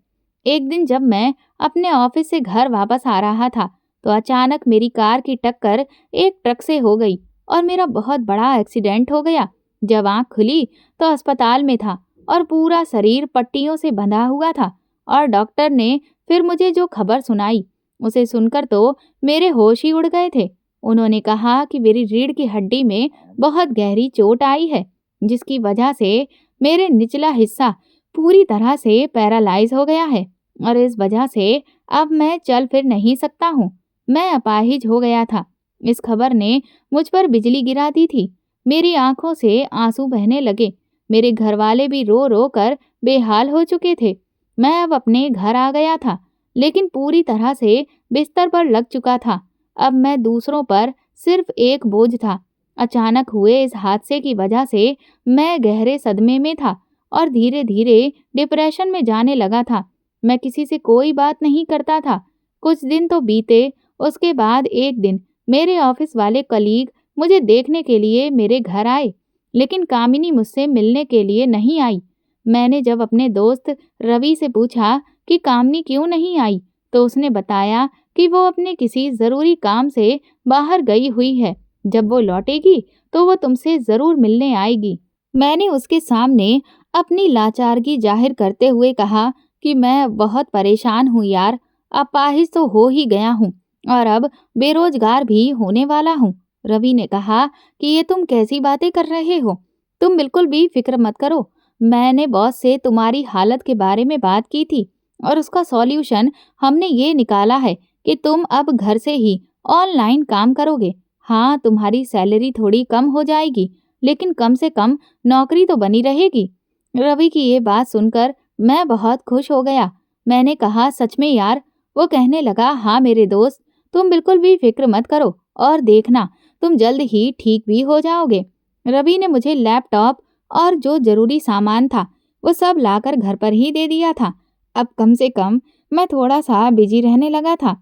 एक दिन जब मैं अपने ऑफिस से घर वापस आ रहा था तो अचानक मेरी कार की टक्कर एक ट्रक से हो गई और मेरा बहुत बड़ा एक्सीडेंट हो गया। जब आंख खुली तो अस्पताल में था और पूरा शरीर पट्टियों से बंधा हुआ था, और डॉक्टर ने फिर मुझे जो खबर सुनाई उसे सुनकर तो मेरे होश ही उड़ गए थे। उन्होंने कहा कि मेरी रीढ़ की हड्डी में बहुत गहरी चोट आई है, जिसकी वजह से मेरे निचला हिस्सा पूरी तरह से पैरालाइज हो गया है और इस वजह से अब मैं चल फिर नहीं सकता हूँ। मैं अपाहिज हो गया था। इस खबर ने मुझ पर बिजली गिरा दी थी। मेरी आंखों से आंसू बहने लगे। मेरे घर वाले भी रो रो कर बेहाल हो चुके थे। मैं अब अपने घर आ गया था, लेकिन पूरी तरह से बिस्तर पर लग चुका था। अब मैं दूसरों पर सिर्फ एक बोझ था। अचानक हुए इस हादसे की वजह से मैं गहरे सदमे में था और धीरे धीरे डिप्रेशन में जाने लगा था। मैं किसी से कोई बात नहीं करता था। कुछ दिन तो बीते, उसके बाद एक दिन मेरे ऑफिस वाले कलीग मुझे देखने के लिए मेरे घर आए, लेकिन कामिनी मुझसे मिलने के लिए नहीं आई। मैंने जब अपने दोस्त रवि से पूछा कि कामिनी क्यों नहीं आई, तो उसने बताया कि वो अपने किसी ज़रूरी काम से बाहर गई हुई है। जब वो लौटेगी तो वो तुमसे ज़रूर मिलने आएगी। मैंने उसके सामने अपनी लाचारगी जाहिर करते हुए कहा कि मैं बहुत परेशान हूँ यार, अपाहिज तो हो ही गया हूँ और अब बेरोजगार भी होने वाला हूँ। रवि ने कहा कि ये तुम कैसी बातें कर रहे हो? तुम बिल्कुल भी फिक्र मत करो। मैंने बॉस से तुम्हारी हालत के बारे में बात की थी और उसका सॉल्यूशन हमने ये निकाला है कि तुम अब घर से ही ऑनलाइन काम करोगे। हाँ, तुम्हारी सैलरी थोड़ी कम हो जाएगी, लेकिन कम से कम नौकरी तो बनी रहेगी। रवि की ये बात सुनकर मैं बहुत खुश हो गया। मैंने कहा, सच में यार? वो कहने लगा, हाँ मेरे दोस्त, तुम बिल्कुल भी फिक्र मत करो और देखना, तुम जल्द ही ठीक भी हो जाओगे। रवि ने मुझे लैपटॉप और जो जरूरी सामान था वो सब लाकर घर पर ही दे दिया था। अब कम से कम मैं थोड़ा सा बिजी रहने लगा था।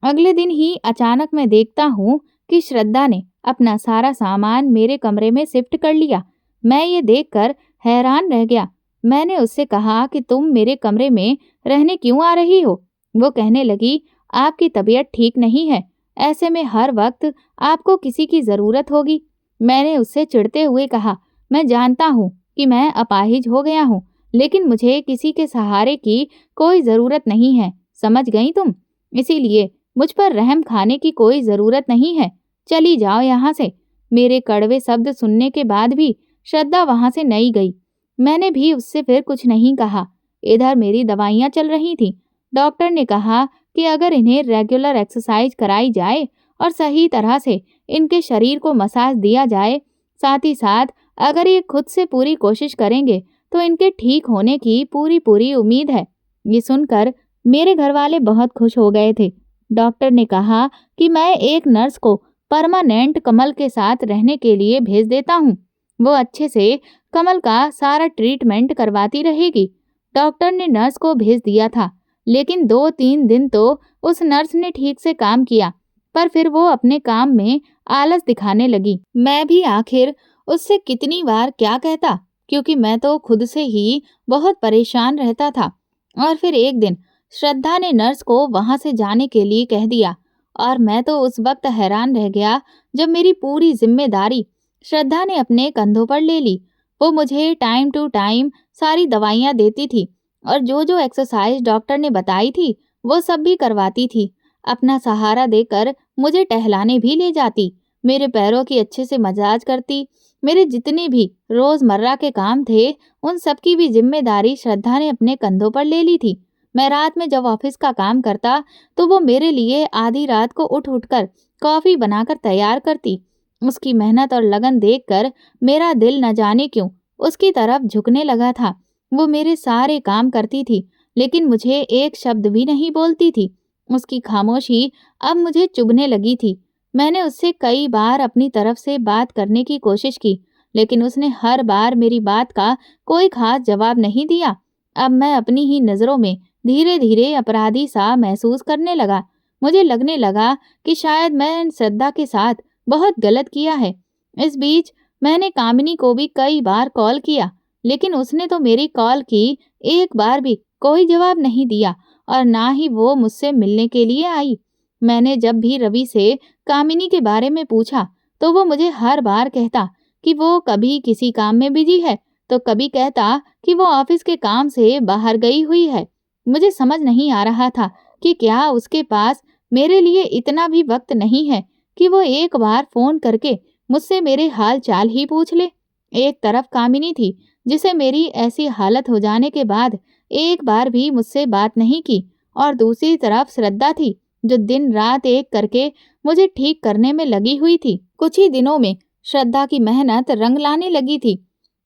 अगले दिन ही अचानक मैं देखता हूँ कि श्रद्धा ने अपना सारा सामान मेरे कमरे में शिफ्ट कर लिया। मैं ये देखकर हैरान रह गया। मैंने उससे कहा कि तुम मेरे कमरे में रहने क्यों आ रही हो? वो कहने लगी, आपकी तबीयत ठीक नहीं है, ऐसे में हर वक्त आपको किसी की जरूरत होगी। मैंने उससे चिढ़ते हुए कहा, मैं जानता हूँ कि मैं अपाहिज हो गया हूँ, लेकिन मुझे किसी के सहारे की कोई जरूरत नहीं है, समझ गई तुम? इसीलिए मुझ पर रहम खाने की कोई जरूरत नहीं है। चली जाओ यहाँ से। मेरे कड़वे शब्द सुनने के बाद भी श्रद्धा वहां से नहीं गई। मैंने भी उससे फिर कुछ नहीं कहा। इधर मेरी दवाइयाँ चल रही थी। डॉक्टर ने कहा कि अगर इन्हें रेगुलर एक्सरसाइज कराई जाए और सही तरह से इनके शरीर को मसाज दिया जाए, साथ ही साथ अगर ये खुद से पूरी कोशिश करेंगे तो इनके ठीक होने की पूरी पूरी उम्मीद है। ये सुनकर मेरे घर वाले बहुत खुश हो गए थे। डॉक्टर ने कहा कि मैं एक नर्स को परमानेंट कमल के साथ रहने के लिए भेज देता हूँ। वो अच्छे से कमल का सारा ट्रीटमेंट करवाती रहेगी। डॉक्टर ने नर्स को भेज दिया था, लेकिन 2-3 दिन तो उस नर्स ने ठीक से काम किया, पर फिर वो अपने काम में आलस दिखाने लगी। मैं भी आखिर उससे कितनी बार क्या कहता, क्योंकि मैं तो खुद से ही बहुत परेशान रहता था। और फिर एक दिन श्रद्धा ने नर्स को वहां से जाने के लिए कह दिया, और मैं तो उस वक्त हैरान रह गया जब मेरी पूरी जिम्मेदारी श्रद्धा ने अपने कंधों पर ले ली। वो मुझे टाइम टू टाइम सारी दवाइयाँ देती थी और जो जो एक्सरसाइज डॉक्टर ने बताई थी वो सब भी करवाती थी। अपना सहारा देकर मुझे टहलाने भी ले जाती, मेरे पैरों की अच्छे से मसाज करती। मेरे जितने भी रोजमर्रा के काम थे उन सब की भी जिम्मेदारी श्रद्धा ने अपने कंधों पर ले ली थी। मैं रात में जब ऑफिस का काम करता तो वो मेरे लिए आधी रात को उठ उठकर कॉफी बनाकर तैयार करती। उसकी मेहनत और लगन देखकर मेरा दिल न जाने क्यों उसकी तरफ झुकने लगा था। वो मेरे सारे काम करती थी, लेकिन मुझे एक शब्द भी नहीं बोलती थी। उसकी खामोशी अब मुझे चुभने लगी थी। मैंने उससे कई बार अपनी तरफ से बात करने की कोशिश की, लेकिन उसने हर बार मेरी बात का कोई खास जवाब नहीं दिया। अब मैं अपनी ही नज़रों में धीरे धीरे अपराधी सा महसूस करने लगा। मुझे लगने लगा कि शायद मैं श्रद्धा के साथ बहुत गलत किया है। इस बीच मैंने कामिनी को भी कई बार कॉल किया, लेकिन उसने तो मेरी कॉल की एक बार भी कोई जवाब नहीं दिया और ना ही वो मुझसे मिलने के लिए आई। मैंने जब भी रवि से कामिनी के बारे में पूछा तो वो मुझे हर बार कहता कि वो कभी किसी काम में बिजी है, तो कभी कहता कि वो ऑफिस के काम से बाहर गई हुई है। मुझे समझ नहीं आ रहा था कि क्या उसके पास मेरे लिए इतना भी वक्त नहीं है कि वो एक बार फोन करके मुझसे मेरे हाल चाल ही पूछ ले। एक तरफ कामिनी थी जिसे मेरी ऐसी हालत हो जाने के बाद एक बार भी मुझसे बात नहीं की, और दूसरी तरफ श्रद्धा थी जो दिन रात एक करके मुझे ठीक करने में लगी हुई थी। कुछ ही दिनों में श्रद्धा की मेहनत रंग लाने लगी थी।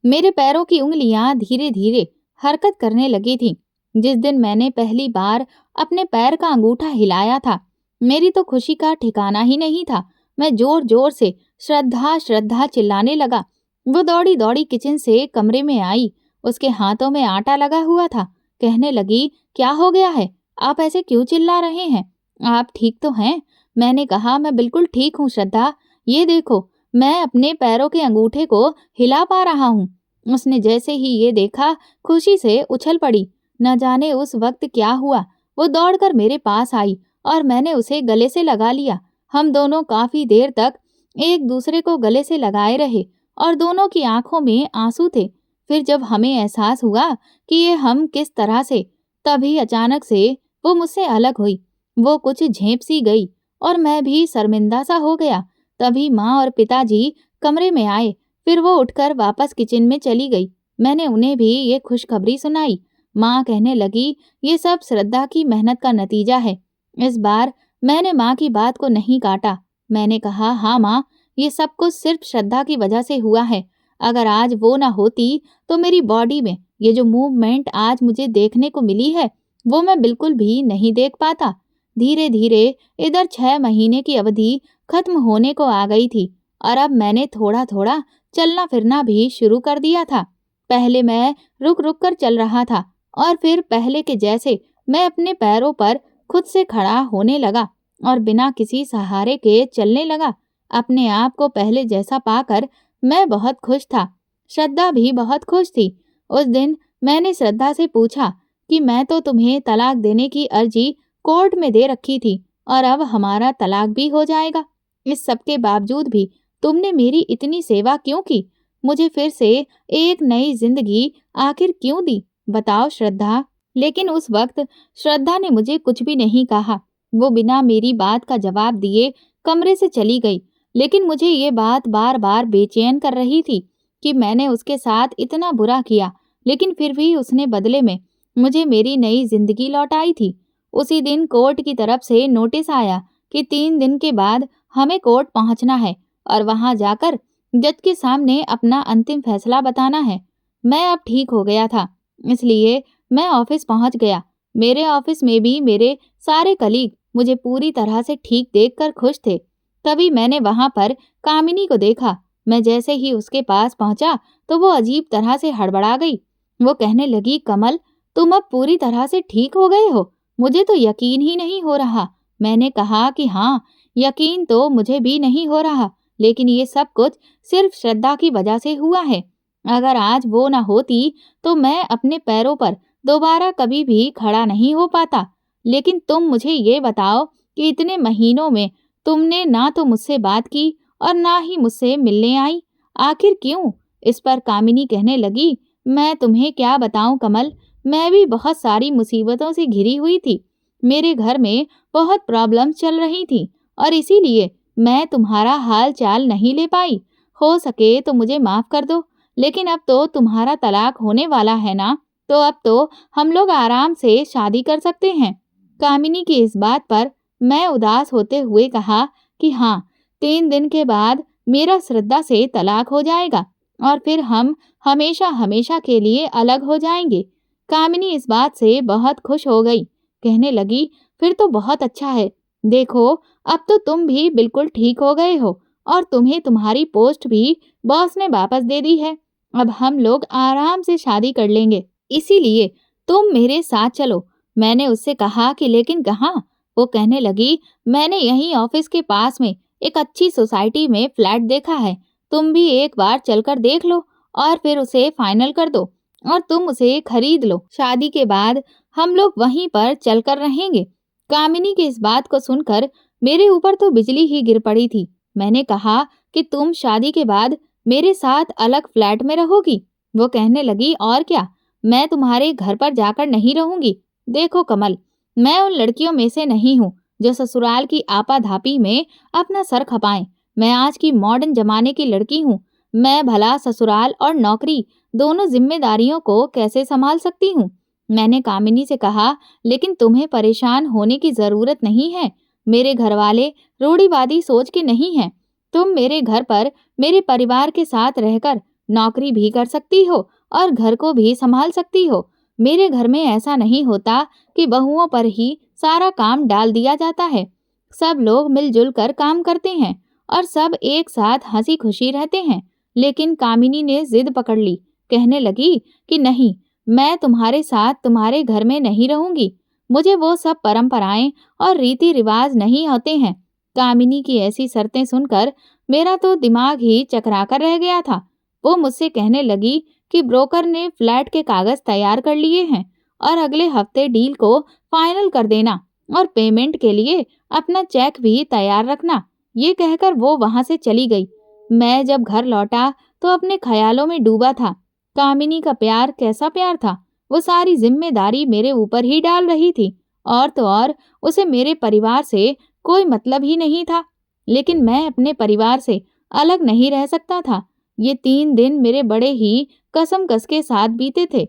मेरे पैरों की उंगलियां धीरे धीरे हरकत करने लगी थी। जिस दिन मैंने पहली बार अपने पैर का अंगूठा हिलाया था, मेरी तो खुशी का ठिकाना ही नहीं था। मैं जोर जोर से श्रद्धा श्रद्धा चिल्लाने लगा। वो दौड़ी दौड़ी किचन से कमरे में आई। उसके हाथों में आटा लगा हुआ था। कहने लगी, क्या हो गया है? आप ऐसे क्यों चिल्ला रहे हैं? आप ठीक तो हैं? मैंने कहा, मैं बिल्कुल ठीक हूँ श्रद्धा, ये देखो मैं अपने पैरों के अंगूठे को हिला पा रहा हूँ। उसने जैसे ही ये देखा खुशी से उछल पड़ी। न जाने उस वक्त क्या हुआ, वो दौड़कर मेरे पास आई और मैंने उसे गले से लगा लिया। हम दोनों काफी देर तक एक दूसरे को गले से लगाए रहे और दोनों की आंखों में आंसू थे। फिर जब हमें एहसास हुआ कि ये हम किस तरह से, तभी अचानक से वो मुझसे अलग हुई। वो कुछ झेंप सी गई और मैं भी शर्मिंदा सा हो गया। तभी माँ और पिताजी कमरे में आए। फिर वो उठकर वापस किचन में चली गई। मैंने उन्हें भी ये खुशखबरी सुनाई। माँ कहने लगी, ये सब श्रद्धा की मेहनत का नतीजा है। इस बार मैंने माँ की बात को नहीं काटा। मैंने कहा, हाँ माँ, ये सब कुछ सिर्फ श्रद्धा की वजह से हुआ है। अगर आज वो ना होती तो मेरी बॉडी में ये जो मूवमेंट आज मुझे देखने को मिली है वो मैं बिल्कुल भी नहीं देख पाता। धीरे धीरे इधर 6 महीने की अवधि खत्म होने को आ गई थी और अब मैंने थोड़ा थोड़ा चलना फिरना भी शुरू कर दिया था। पहले मैं रुक रुक कर चल रहा था और फिर पहले के जैसे मैं अपने पैरों पर खुद से खड़ा होने लगा और बिना किसी सहारे के चलने लगा। अपने आप को पहले जैसा पाकर मैं बहुत खुश था। श्रद्धा भी बहुत खुश थी। उस दिन मैंने श्रद्धा से पूछा कि मैं तो तुम्हें तलाक देने की अर्जी कोर्ट में दे रखी थी और अब हमारा तलाक भी हो जाएगा। इस सब के बावजूद भी तुमने मेरी इतनी सेवा क्यों की? मुझे फिर से एक नई जिंदगी आखिर क्यों दी? बताओ श्रद्धा। लेकिन उस वक्त श्रद्धा ने मुझे कुछ भी नहीं कहा। वो बिना मेरी बात का जवाब दिए कमरे से चली गई। लेकिन मुझे ये बात बार बार बेचैन कर रही थी कि मैंने उसके साथ इतना बुरा किया, लेकिन फिर भी उसने बदले में मुझे मेरी नई जिंदगी लौटाई थी। उसी दिन कोर्ट की तरफ से नोटिस आया कि 3 दिन के बाद हमें कोर्ट पहुंचना है और वहां जाकर जज के सामने अपना अंतिम फैसला बताना है। मैं अब ठीक हो गया था, इसलिए मैं ऑफिस पहुंच गया। मेरे ऑफिस में भी मेरे सारे कलीग मुझे पूरी तरह से ठीक देखकर खुश थे। तभी मैंने वहां पर कामिनी को देखा। मैं जैसे ही उसके पास पहुंचा तो वो अजीब तरह से हड़बड़ा गई। वो कहने लगी, कमल, तुम अब पूरी तरह से ठीक हो गए हो? मुझे तो यकीन ही नहीं हो रहा। मैंने कहा कि हाँ, यकीन तो मुझे भी नहीं हो रहा, लेकिन ये सब कुछ सिर्फ श्रद्धा की वजह से हुआ है। अगर आज वो ना होती तो मैं अपने पैरों पर दोबारा कभी भी खड़ा नहीं हो पाता। लेकिन तुम मुझे ये बताओ कि इतने महीनों में तुमने ना तो मुझसे बात की और ना ही मुझसे मिलने आई। आखिर क्यों? इस पर कामिनी कहने लगी, मैं तुम्हें क्या बताऊं कमल, मैं भी बहुत सारी मुसीबतों से घिरी हुई थी। मेरे घर में बहुत प्रॉब्लम्स चल रही थी और इसीलिए मैं तुम्हारा हाल चाल नहीं ले पाई। हो सके तो मुझे माफ कर दो, लेकिन अब तो तुम्हारा तलाक होने वाला है ना, तो अब तो हम लोग आराम से शादी कर सकते हैं। कामिनी की इस बात पर मैं उदास होते हुए कहा कि हाँ, 3 दिन के बाद मेरा श्रद्धा से तलाक हो जाएगा और फिर हम हमेशा हमेशा के लिए अलग हो जाएंगे। कामिनी इस बात से बहुत खुश हो गई। कहने लगी, फिर तो बहुत अच्छा है। देखो, अब तो तुम भी बिल्कुल ठीक हो गए हो और तुम्हें तुम्हारी पोस्ट भी बॉस ने वापस दे दी है। अब हम लोग आराम से शादी कर लेंगे। इसीलिए तुम मेरे साथ चलो। मैंने उससे कहा कि लेकिन कहाँ? वो कहने लगी, मैंने यहीं ऑफिस के पास में एक अच्छी सोसाइटी में फ्लैट देखा है। तुम भी एक बार चलकर देख लो और फिर उसे फाइनल कर दो और तुम उसे खरीद लो। शादी के बाद हम लोग वहीं पर चलकर रहेंगे। कामिनी की इस बात को सुनकर मेरे ऊपर तो बिजली ही गिर पड़ी थी। मैंने कहा कि तुम शादी के बाद मेरे साथ अलग फ्लैट में रहोगी? वो कहने लगी, और क्या, मैं तुम्हारे घर पर जाकर नहीं रहूंगी। देखो कमल, मैं उन लड़कियों में से नहीं हूँ जो ससुराल की आपाधापी में अपना सर खपाएं। मैं आज की मॉडर्न जमाने की लड़की हूँ। मैं भला ससुराल और नौकरी दोनों जिम्मेदारियों को कैसे संभाल सकती हूँ? मैंने कामिनी से कहा, लेकिन तुम्हें परेशान होने की जरूरत नहीं है। मेरे घर वाले रूढ़िवादी सोच के नहीं हैं। तुम मेरे घर पर मेरे परिवार के साथ रहकर नौकरी भी कर सकती हो और घर को भी संभाल सकती हो। मेरे घर में ऐसा नहीं होता कि बहुओं पर ही सारा काम डाल दिया जाता है। सब लोग मिलजुल कर काम करते हैं और सब एक साथ हंसी खुशी रहते हैं। लेकिन कामिनी ने जिद पकड़ ली। कहने लगी कि नहीं, मैं तुम्हारे साथ तुम्हारे घर में नहीं रहूंगी। मुझे वो सब परंपराएं और रीति रिवाज नहीं होते हैं। कामिनी की ऐसी शर्तें सुनकर मेरा तो दिमाग ही चकराकर रह गया था। वो मुझसे कहने लगी कि ब्रोकर ने फ्लैट के कागज तैयार कर लिए हैं और अगले हफ्ते डील को फाइनल कर देना और पेमेंट के लिए अपना चेक भी तैयार रखना। ये कहकर वो वहां से चली गई। मैं जब घर लौटा तो अपने ख्यालों में डूबा था। कामिनी का प्यार कैसा प्यार था। वो सारी जिम्मेदारी मेरे ऊपर ही डाल रही थी और तो और उसे मेरे परिवार से कोई मतलब ही नहीं था। लेकिन मैं अपने परिवार से अलग नहीं रह सकता था। ये 3 दिन मेरे बड़े ही कसम-कस के साथ बीते थे।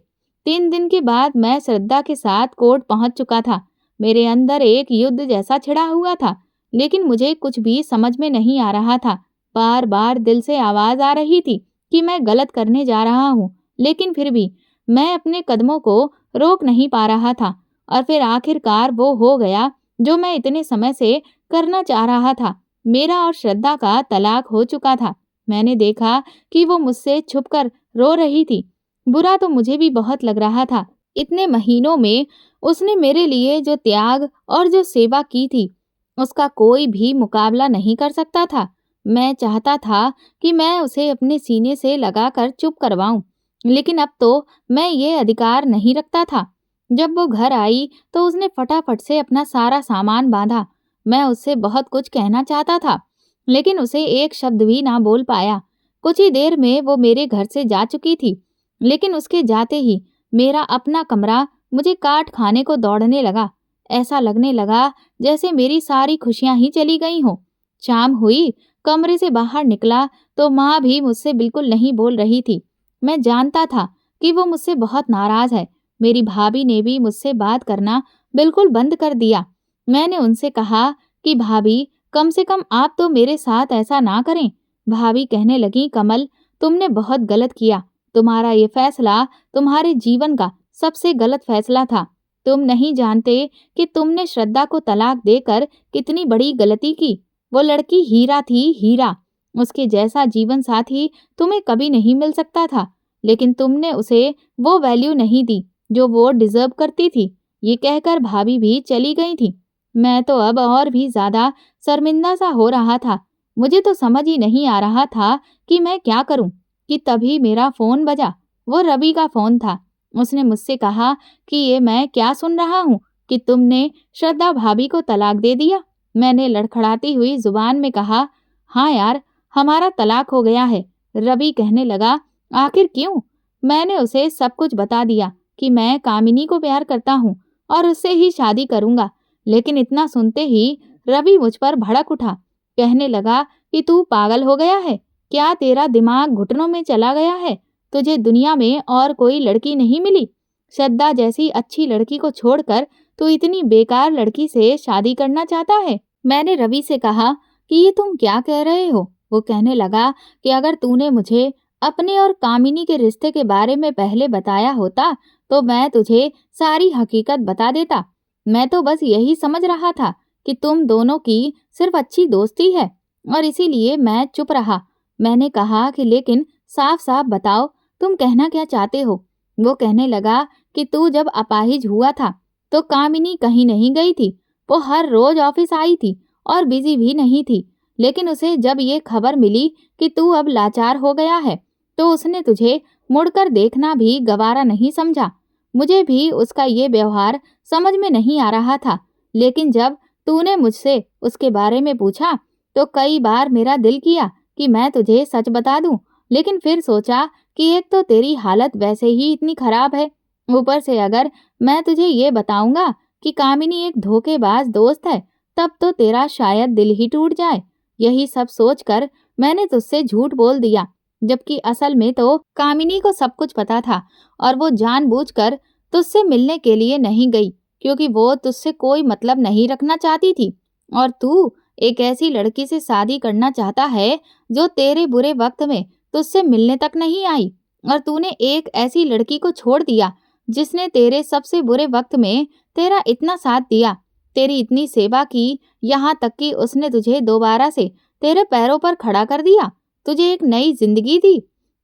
3 दिन के बाद मैं श्रद्धा के साथ कोर्ट पहुंच चुका था। मेरे अंदर एक युद्ध जैसा छिड़ा हुआ था, लेकिन मुझे कुछ भी समझ में नहीं आ रहा था। बार बार दिल से आवाज आ रही थी कि मैं गलत करने जा रहा हूँ, लेकिन फिर भी मैं अपने कदमों को रोक नहीं पा रहा था। और फिर आखिरकार वो हो गया जो मैं इतने समय से करना चाह रहा था। मेरा और श्रद्धा का तलाक हो चुका था। मैंने देखा कि वो मुझसे छुपकर रो रही थी। बुरा तो मुझे भी बहुत लग रहा था। इतने महीनों में उसने मेरे लिए जो त्याग और जो सेवा की थी, उसका कोई भी मुकाबला नहीं कर सकता था। मैं चाहता था कि मैं उसे अपने सीने से लगाकर चुप करवाऊं, लेकिन अब तो मैं ये अधिकार नहीं रखता था। जब वो घर आई तो उसने फटाफट से अपना सारा सामान बांधा। मैं उससे बहुत कुछ कहना चाहता था, लेकिन उसे एक शब्द भी ना बोल पाया। कुछ ही देर में वो मेरे घर से जा चुकी थी, लेकिन उसके जाते ही मेरा अपना कमरा मुझे काट खाने को दौड़ने लगा। ऐसा लगने लगा जैसे मेरी सारी खुशियां ही चली गई हों। शाम हुई, कमरे से बाहर निकला तो माँ भी मुझसे बिल्कुल नहीं बोल रही थी। मैं जानता था कि वो मुझसे बहुत नाराज है। मेरी भाभी ने भी मुझसे बात करना बिल्कुल बंद कर दिया। मैंने उनसे कहा कि भाभी, कम से कम आप तो मेरे साथ ऐसा ना करें। भाभी कहने लगी, कमल, तुमने बहुत गलत किया। तुम्हारा ये फैसला तुम्हारे जीवन का सबसे गलत फैसला था। तुम नहीं जानते कि तुमने श्रद्धा को तलाक देकर कितनी बड़ी गलती की। वो लड़की हीरा थी, हीरा। उसके जैसा जीवन साथी तुम्हें कभी नहीं मिल सकता था, लेकिन तुमने उसे वो वैल्यू नहीं दी जो वो डिजर्व करती थी। ये कहकर भाभी भी चली गई थी। मैं तो अब और भी ज्यादा शर्मिंदा सा हो रहा था। मुझे तो समझ ही नहीं आ रहा था कि मैं क्या करूं, कि तभी मेरा फोन बजा। वो रवि का फोन था। उसने मुझसे कहा कि ये मैं क्या सुन रहा हूँ कि तुमने श्रद्धा भाभी को तलाक दे दिया। मैंने लड़खड़ाती हुई जुबान में कहा, हाँ यार, हमारा तलाक हो गया है। रवि कहने लगा, आखिर क्यों? मैंने उसे सब कुछ बता दिया कि मैं कामिनी को प्यार करता हूँ और उससे ही शादी करूंगा। लेकिन इतना सुनते ही रवि मुझ पर भड़क उठा। कहने लगा कि तू पागल हो गया है क्या? तेरा दिमाग घुटनों में चला गया है? तुझे दुनिया में और कोई लड़की नहीं मिली? श्रद्धा जैसी अच्छी लड़की को छोड़कर तू इतनी बेकार लड़की से शादी करना चाहता है? मैंने रवि से कहा कि ये तुम क्या कह रहे हो? वो कहने लगा कि अगर तूने मुझे अपने और कामिनी के रिश्ते के बारे में पहले बताया होता तो मैं तुझे सारी हकीकत बता देता। मैं तो बस यही समझ रहा था कि तुम दोनों की सिर्फ अच्छी दोस्ती है और इसीलिए मैं चुप रहा। मैंने कहा कि लेकिन साफ साफ बताओ, तुम कहना क्या चाहते हो? वो कहने लगा कि तू जब अपाहिज हुआ था तो कामिनी कहीं नहीं गई थी। वो हर रोज ऑफिस आई थी और बिजी भी नहीं थी। लेकिन उसे जब ये खबर मिली कि तू अब लाचार हो गया है तो उसने तुझे मुड़कर देखना भी गवारा नहीं समझा। मुझे भी उसका ये व्यवहार समझ में नहीं आ रहा था, लेकिन जब तूने मुझसे उसके बारे में पूछा तो कई बार मेरा दिल किया कि मैं तुझे सच बता दूं, लेकिन फिर सोचा कि एक तो तेरी हालत वैसे ही इतनी खराब है, ऊपर से अगर मैं तुझे ये बताऊंगा कि कामिनी एक धोखेबाज दोस्त है, तब तो तेरा शायद दिल ही टूट जाए। यही सब सोचकर मैंने तुझसे झूठ बोल दिया, जबकि असल में तो कामिनी को सब कुछ पता था और वो जानबूझकर तुझसे मिलने के लिए नहीं गई, क्योंकि वो तुझसे कोई मतलब नहीं रखना चाहती थी। और तू एक ऐसी लड़की से शादी करना चाहता है जो तेरे बुरे वक्त में तुझसे मिलने तक नहीं आई, और तूने एक ऐसी लड़की को छोड़ दिया जिसने तेरे सबसे बुरे वक्त में तेरा इतना साथ दिया, तेरी इतनी सेवा की, यहाँ तक कि उसने तुझे दोबारा से तेरे पैरों पर खड़ा कर दिया, तुझे एक नई जिंदगी दी।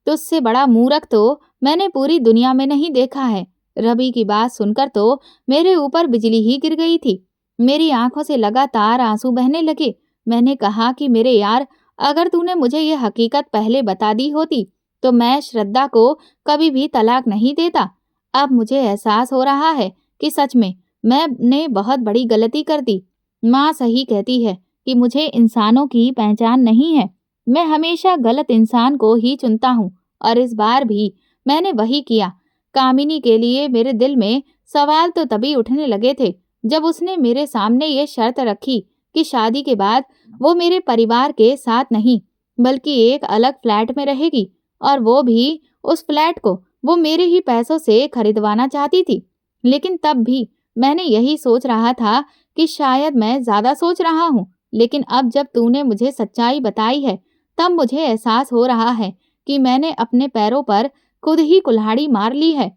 तुझसे बड़ा मूर्ख तो मैंने पूरी दुनिया में नहीं देखा है। रवि की बात सुनकर तो मेरे ऊपर बिजली ही गिर गई थी। मेरी आंखों से लगातार आंसू बहने लगे। मैंने कहा कि मेरे यार, अगर तूने मुझे ये हकीकत पहले बता दी होती तो मैं श्रद्धा को कभी भी तलाक नहीं देता। अब मुझे एहसास हो रहा है कि सच में मैंने बहुत बड़ी गलती कर दी। माँ सही कहती है कि मुझे इंसानों की पहचान नहीं है। मैं हमेशा गलत इंसान को ही चुनता हूँ और इस बार भी मैंने वही किया। कामिनी के लिए मेरे दिल में सवाल तो तभी उठने लगे थे जब उसने मेरे सामने ये शर्त रखी कि शादी के बाद वो मेरे परिवार के साथ नहीं बल्कि एक अलग फ्लैट में रहेगी, और वो भी उस फ्लैट को वो मेरे ही पैसों से खरीदवाना चाहती थी। लेकिन तब भी मैंने यही सोच रहा था कि शायद मैं ज्यादा सोच रहा हूँ, लेकिन अब जब तूने मुझे सच्चाई बताई है तब मुझे एहसास हो रहा है कि मैंने अपने पैरों पर खुद ही कुल्हाड़ी मार ली है।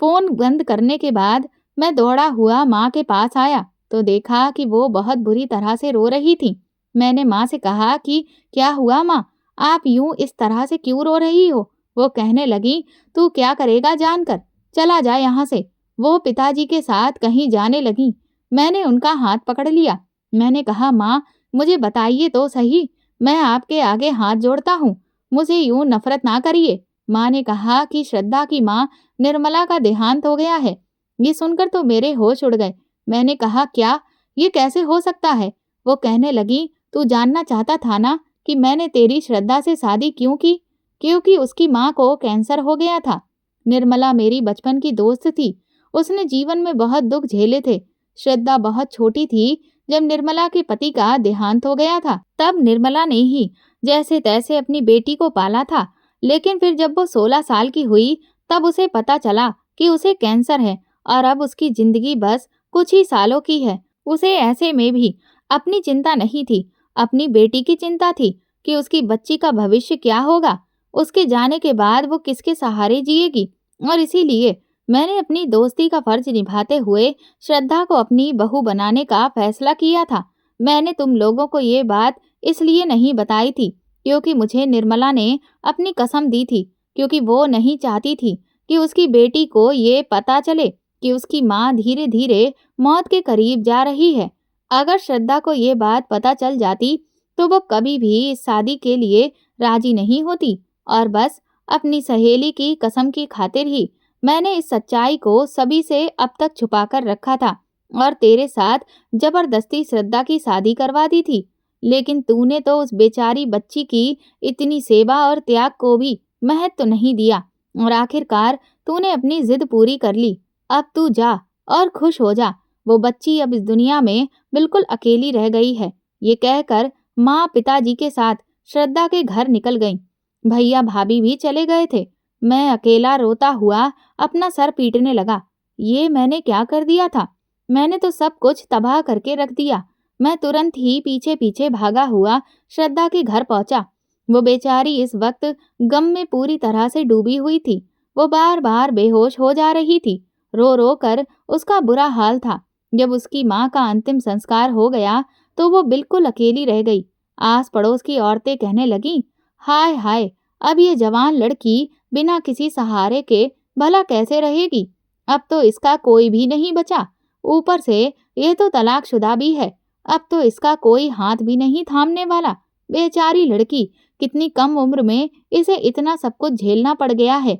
फोन बंद करने के बाद मैं दौड़ा हुआ माँ के पास आया तो देखा कि वो बहुत बुरी तरह से रो रही थी। मैंने माँ से कहा कि क्या हुआ माँ, आप यूं इस तरह से क्यों रो रही हो? वो कहने लगी, तू क्या करेगा जानकर, चला जा यहाँ से। वो पिताजी के साथ कहीं जाने लगी। मैंने उनका हाथ पकड़ लिया। मैंने कहा, माँ मुझे बताइए तो सही, मैं आपके आगे हाथ जोड़ता हूँ, मुझे यूं नफरत ना करिए। माँ ने कहा कि श्रद्धा की माँ निर्मला का देहांत हो गया है। ये सुनकर तो मेरे होश उड़ गए। मैंने कहा, क्या, ये कैसे हो सकता है? वो कहने लगी, तू जानना चाहता था ना कि मैंने तेरी श्रद्धा से शादी क्यों की? क्योंकि उसकी माँ को कैंसर हो गया था। निर्मला मेरी बचपन की दोस्त थी। उसने जीवन में बहुत दुख झेले थे। श्रद्धा बहुत छोटी थी जब निर्मला के पति का देहांत हो गया था। तब निर्मला ने ही जैसे तैसे अपनी बेटी को पाला था। लेकिन फिर जब वो 16 साल की हुई, तब उसे पता चला कि उसे कैंसर है और अब उसकी जिंदगी बस कुछ ही सालों की है। उसे ऐसे में भी अपनी चिंता नहीं थी, अपनी बेटी की चिंता थी कि उसकी बच्ची का भविष्य क्या होगा, उसके जाने के बाद वो किसके सहारे जिएगी। और इसीलिए मैंने अपनी दोस्ती का फर्ज निभाते हुए श्रद्धा को अपनी बहू बनाने का फैसला किया था। मैंने तुम लोगों को ये बात इसलिए नहीं बताई थी क्योंकि मुझे निर्मला ने अपनी कसम दी थी, क्योंकि वो नहीं चाहती थी कि उसकी बेटी को ये पता चले कि उसकी माँ धीरे धीरे मौत के करीब जा रही है। अगर श्रद्धा को ये बात पता चल जाती तो वो कभी भी इस शादी के लिए राजी नहीं होती और बस अपनी सहेली की कसम की खातिर ही मैंने इस सच्चाई को सभी से अब तक छुपाकर रखा था और तेरे साथ जबरदस्ती श्रद्धा की शादी करवा दी थी। लेकिन तूने तो उस बेचारी बच्ची की इतनी सेवा और त्याग को भी महत्व नहीं दिया और आखिरकार तूने अपनी जिद पूरी कर ली। अब तू जा और खुश हो जा। वो बच्ची अब इस दुनिया में बिल्कुल अकेली रह गई है। ये कहकर माँ पिताजी के साथ श्रद्धा के घर निकल गईं। भैया भाभी भी चले गए थे। मैं अकेला रोता हुआ अपना सर पीटने लगा। ये मैंने क्या कर दिया था? मैंने तो सब कुछ तबाह करके रख दिया। मैं तुरंत ही पीछे पीछे भागा हुआ श्रद्धा के घर पहुंचा। वो बेचारी इस वक्त गम में पूरी तरह से डूबी हुई थी। वो बार बार बेहोश हो जा रही थी। रो रो कर उसका बुरा हाल था। जब उसकी माँ का अंतिम संस्कार हो गया तो वो बिल्कुल अकेली रह गई। आस पड़ोस की औरतें कहने लगीं, हाय हाय, अब ये जवान लड़की बिना किसी सहारे के भला कैसे रहेगी? अब तो इसका कोई भी नहीं बचा। ऊपर से ये तो तलाकशुदा भी है। अब तो इसका कोई हाथ भी नहीं थामने वाला। बेचारी लड़की, कितनी कम उम्र में इसे इतना सब कुछ झेलना पड़ गया है।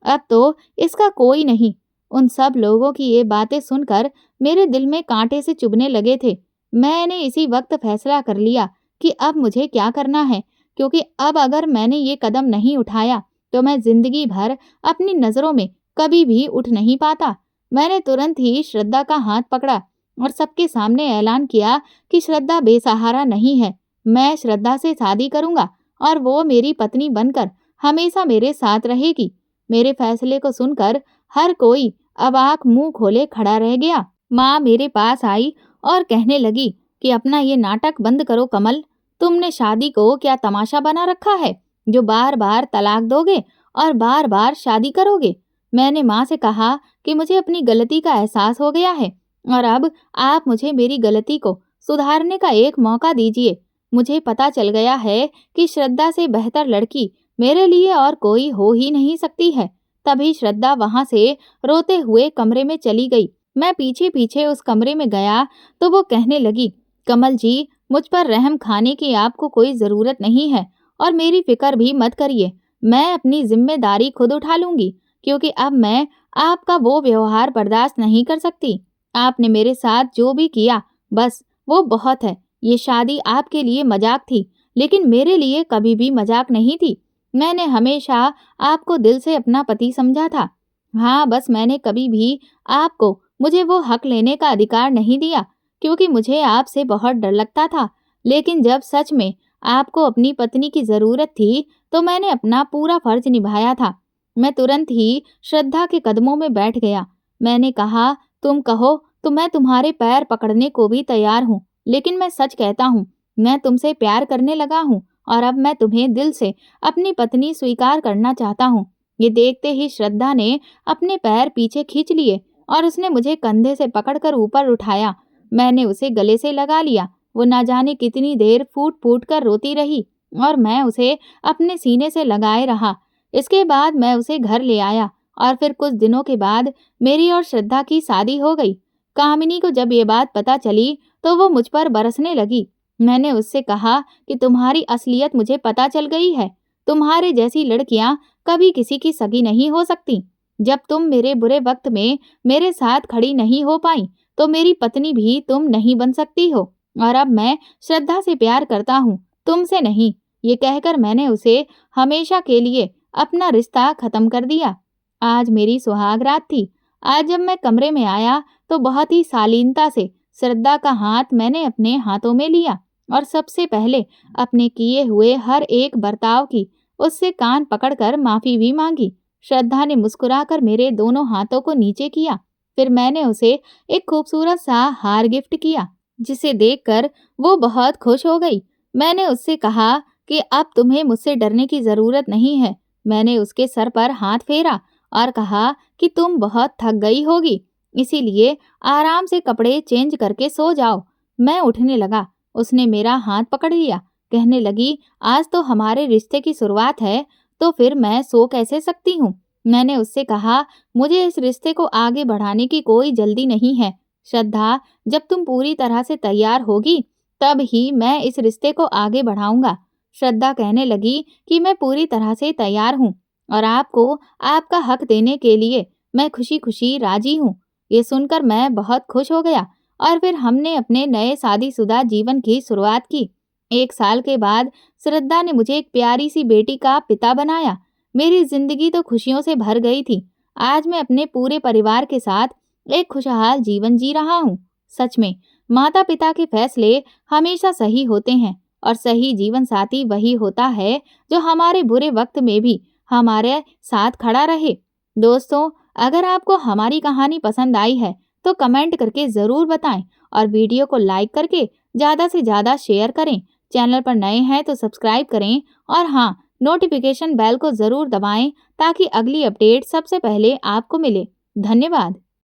अब तो इसका कोई नहीं। उन सब लोगों की ये बातें सुनकर मेरे दिल में कांटे से चुभने लगे थे। मैंने इसी वक्त फैसला कर लिया कि अब मुझे क्या करना है, क्योंकि अब अगर मैंने ये कदम नहीं उठाया तो मैं जिंदगी भर अपनी नजरों में कभी भी उठ नहीं पाता। मैंने तुरंत ही श्रद्धा का हाथ पकड़ा और सबके सामने ऐलान किया कि श्रद्धा बेसहारा नहीं है। मैं श्रद्धा से शादी करूंगा और वो मेरी पत्नी बनकर हमेशा मेरे साथ रहेगी। मेरे फैसले को सुनकर हर कोई अवाक मुंह खोले खड़ा रह गया। माँ मेरे पास आई और कहने लगी कि अपना ये नाटक बंद करो कमल। तुमने शादी को क्या तमाशा बना रखा है जो बार बार तलाक दोगे और बार बार शादी करोगे? मैंने माँ से कहा कि मुझे अपनी गलती का एहसास हो गया है और अब आप मुझे मेरी गलती को सुधारने का एक मौका दीजिए। मुझे पता चल गया है कि श्रद्धा से बेहतर लड़की मेरे लिए और कोई हो ही नहीं सकती है। तभी श्रद्धा वहां से रोते हुए कमरे में चली गई। मैं पीछे पीछे उस कमरे में गया तो वो कहने लगी, कमल जी, मुझ पर रहम खाने की आपको कोई ज़रूरत नहीं है और मेरी फिक्र भी मत करिए। मैं अपनी जिम्मेदारी खुद उठा लूंगी, क्योंकि अब मैं आपका वो व्यवहार बर्दाश्त नहीं कर सकती। आपने मेरे साथ जो भी किया, बस वो बहुत है। ये शादी आपके लिए मजाक थी, लेकिन मेरे लिए कभी भी मजाक नहीं थी। मैंने हमेशा आपको दिल से अपना पति समझा था। हाँ, बस मैंने कभी भी आपको मुझे वो हक लेने का अधिकार नहीं दिया, क्योंकि मुझे आपसे बहुत डर लगता था। लेकिन जब सच में आपको अपनी पत्नी की ज़रूरत थी, तो मैंने अपना पूरा फर्ज निभाया था। मैं तुरंत ही श्रद्धा के कदमों में बैठ गया। मैंने कहा, तुम कहो तो मैं तुम्हारे पैर पकड़ने को भी तैयार हूँ, लेकिन मैं सच कहता हूँ, मैं तुमसे प्यार करने लगा हूँ और अब मैं तुम्हें दिल से अपनी पत्नी स्वीकार करना चाहता हूँ। ये देखते ही श्रद्धा ने अपने पैर पीछे खींच लिए और उसने मुझे कंधे से पकड़कर ऊपर उठाया। मैंने उसे गले से लगा लिया। वो ना जाने कितनी देर फूट फूट कर रोती रही और मैं उसे अपने सीने से लगाए रहा। इसके बाद मैं उसे घर ले आया और फिर कुछ दिनों के बाद मेरी और श्रद्धा की शादी हो गई। कामिनी को जब ये बात पता चली तो वो मुझ पर बरसने लगी। मैंने उससे कहा कि तुम्हारी असलियत मुझे पता चल गई है। तुम्हारे जैसी लड़कियां कभी किसी की सगी नहीं हो सकती। जब तुम मेरे बुरे वक्त में मेरे साथ खड़ी नहीं हो पाई तो मेरी पत्नी भी तुम नहीं बन सकती हो। और अब मैं श्रद्धा से प्यार करता हूँ, तुमसे नहीं। ये कहकर मैंने उसे हमेशा के लिए अपना रिश्ता खत्म कर दिया। आज मेरी सुहाग रात थी। आज जब मैं कमरे में आया तो बहुत ही शालीनता से श्रद्धा का हाथ मैंने अपने हाथों में लिया और सबसे पहले अपने किए हुए हर एक बर्ताव की उससे कान पकड़कर माफी भी मांगी। श्रद्धा ने मुस्कुराकर मेरे दोनों हाथों को नीचे किया। फिर मैंने उसे एक खूबसूरत सा हार गिफ्ट किया जिसे देखकर वो बहुत खुश हो गई। मैंने उससे कहा कि अब तुम्हें मुझसे डरने की जरूरत नहीं है। मैंने उसके सर पर हाथ फेरा और कहा कि तुम बहुत थक गई होगी, इसीलिए आराम से कपड़े चेंज करके सो जाओ। मैं उठने लगा। उसने मेरा हाथ पकड़ लिया। कहने लगी, आज तो हमारे रिश्ते की शुरुआत है, तो फिर मैं सो कैसे सकती हूँ। मैंने उससे कहा, मुझे इस रिश्ते को आगे बढ़ाने की कोई जल्दी नहीं है। श्रद्धा, जब तुम पूरी तरह से तैयार होगी तब ही मैं इस रिश्ते को आगे बढ़ाऊंगा। श्रद्धा कहने लगी कि मैं पूरी तरह से तैयार हूँ और आपको आपका हक देने के लिए मैं खुशी खुशी राजी हूँ। ये सुनकर मैं बहुत खुश हो गया और फिर हमने अपने नए शादीशुदा जीवन की शुरुआत की। 1 साल के बाद श्रद्धा ने मुझे एक प्यारी सी बेटी का पिता बनाया। मेरी जिंदगी तो खुशियों से भर गई थी। आज मैं अपने पूरे परिवार के साथ एक खुशहाल जीवन जी रहा हूँ। सच में माता पिता के फैसले हमेशा सही होते हैं और सही जीवन साथी वही होता है जो हमारे बुरे वक्त में भी हमारे साथ खड़ा रहे। दोस्तों, अगर आपको हमारी कहानी पसंद आई है तो कमेंट करके ज़रूर बताएं और वीडियो को लाइक करके ज़्यादा से ज़्यादा शेयर करें। चैनल पर नए हैं तो सब्सक्राइब करें और हाँ, नोटिफिकेशन बेल को ज़रूर दबाएं ताकि अगली अपडेट सबसे पहले आपको मिले। धन्यवाद।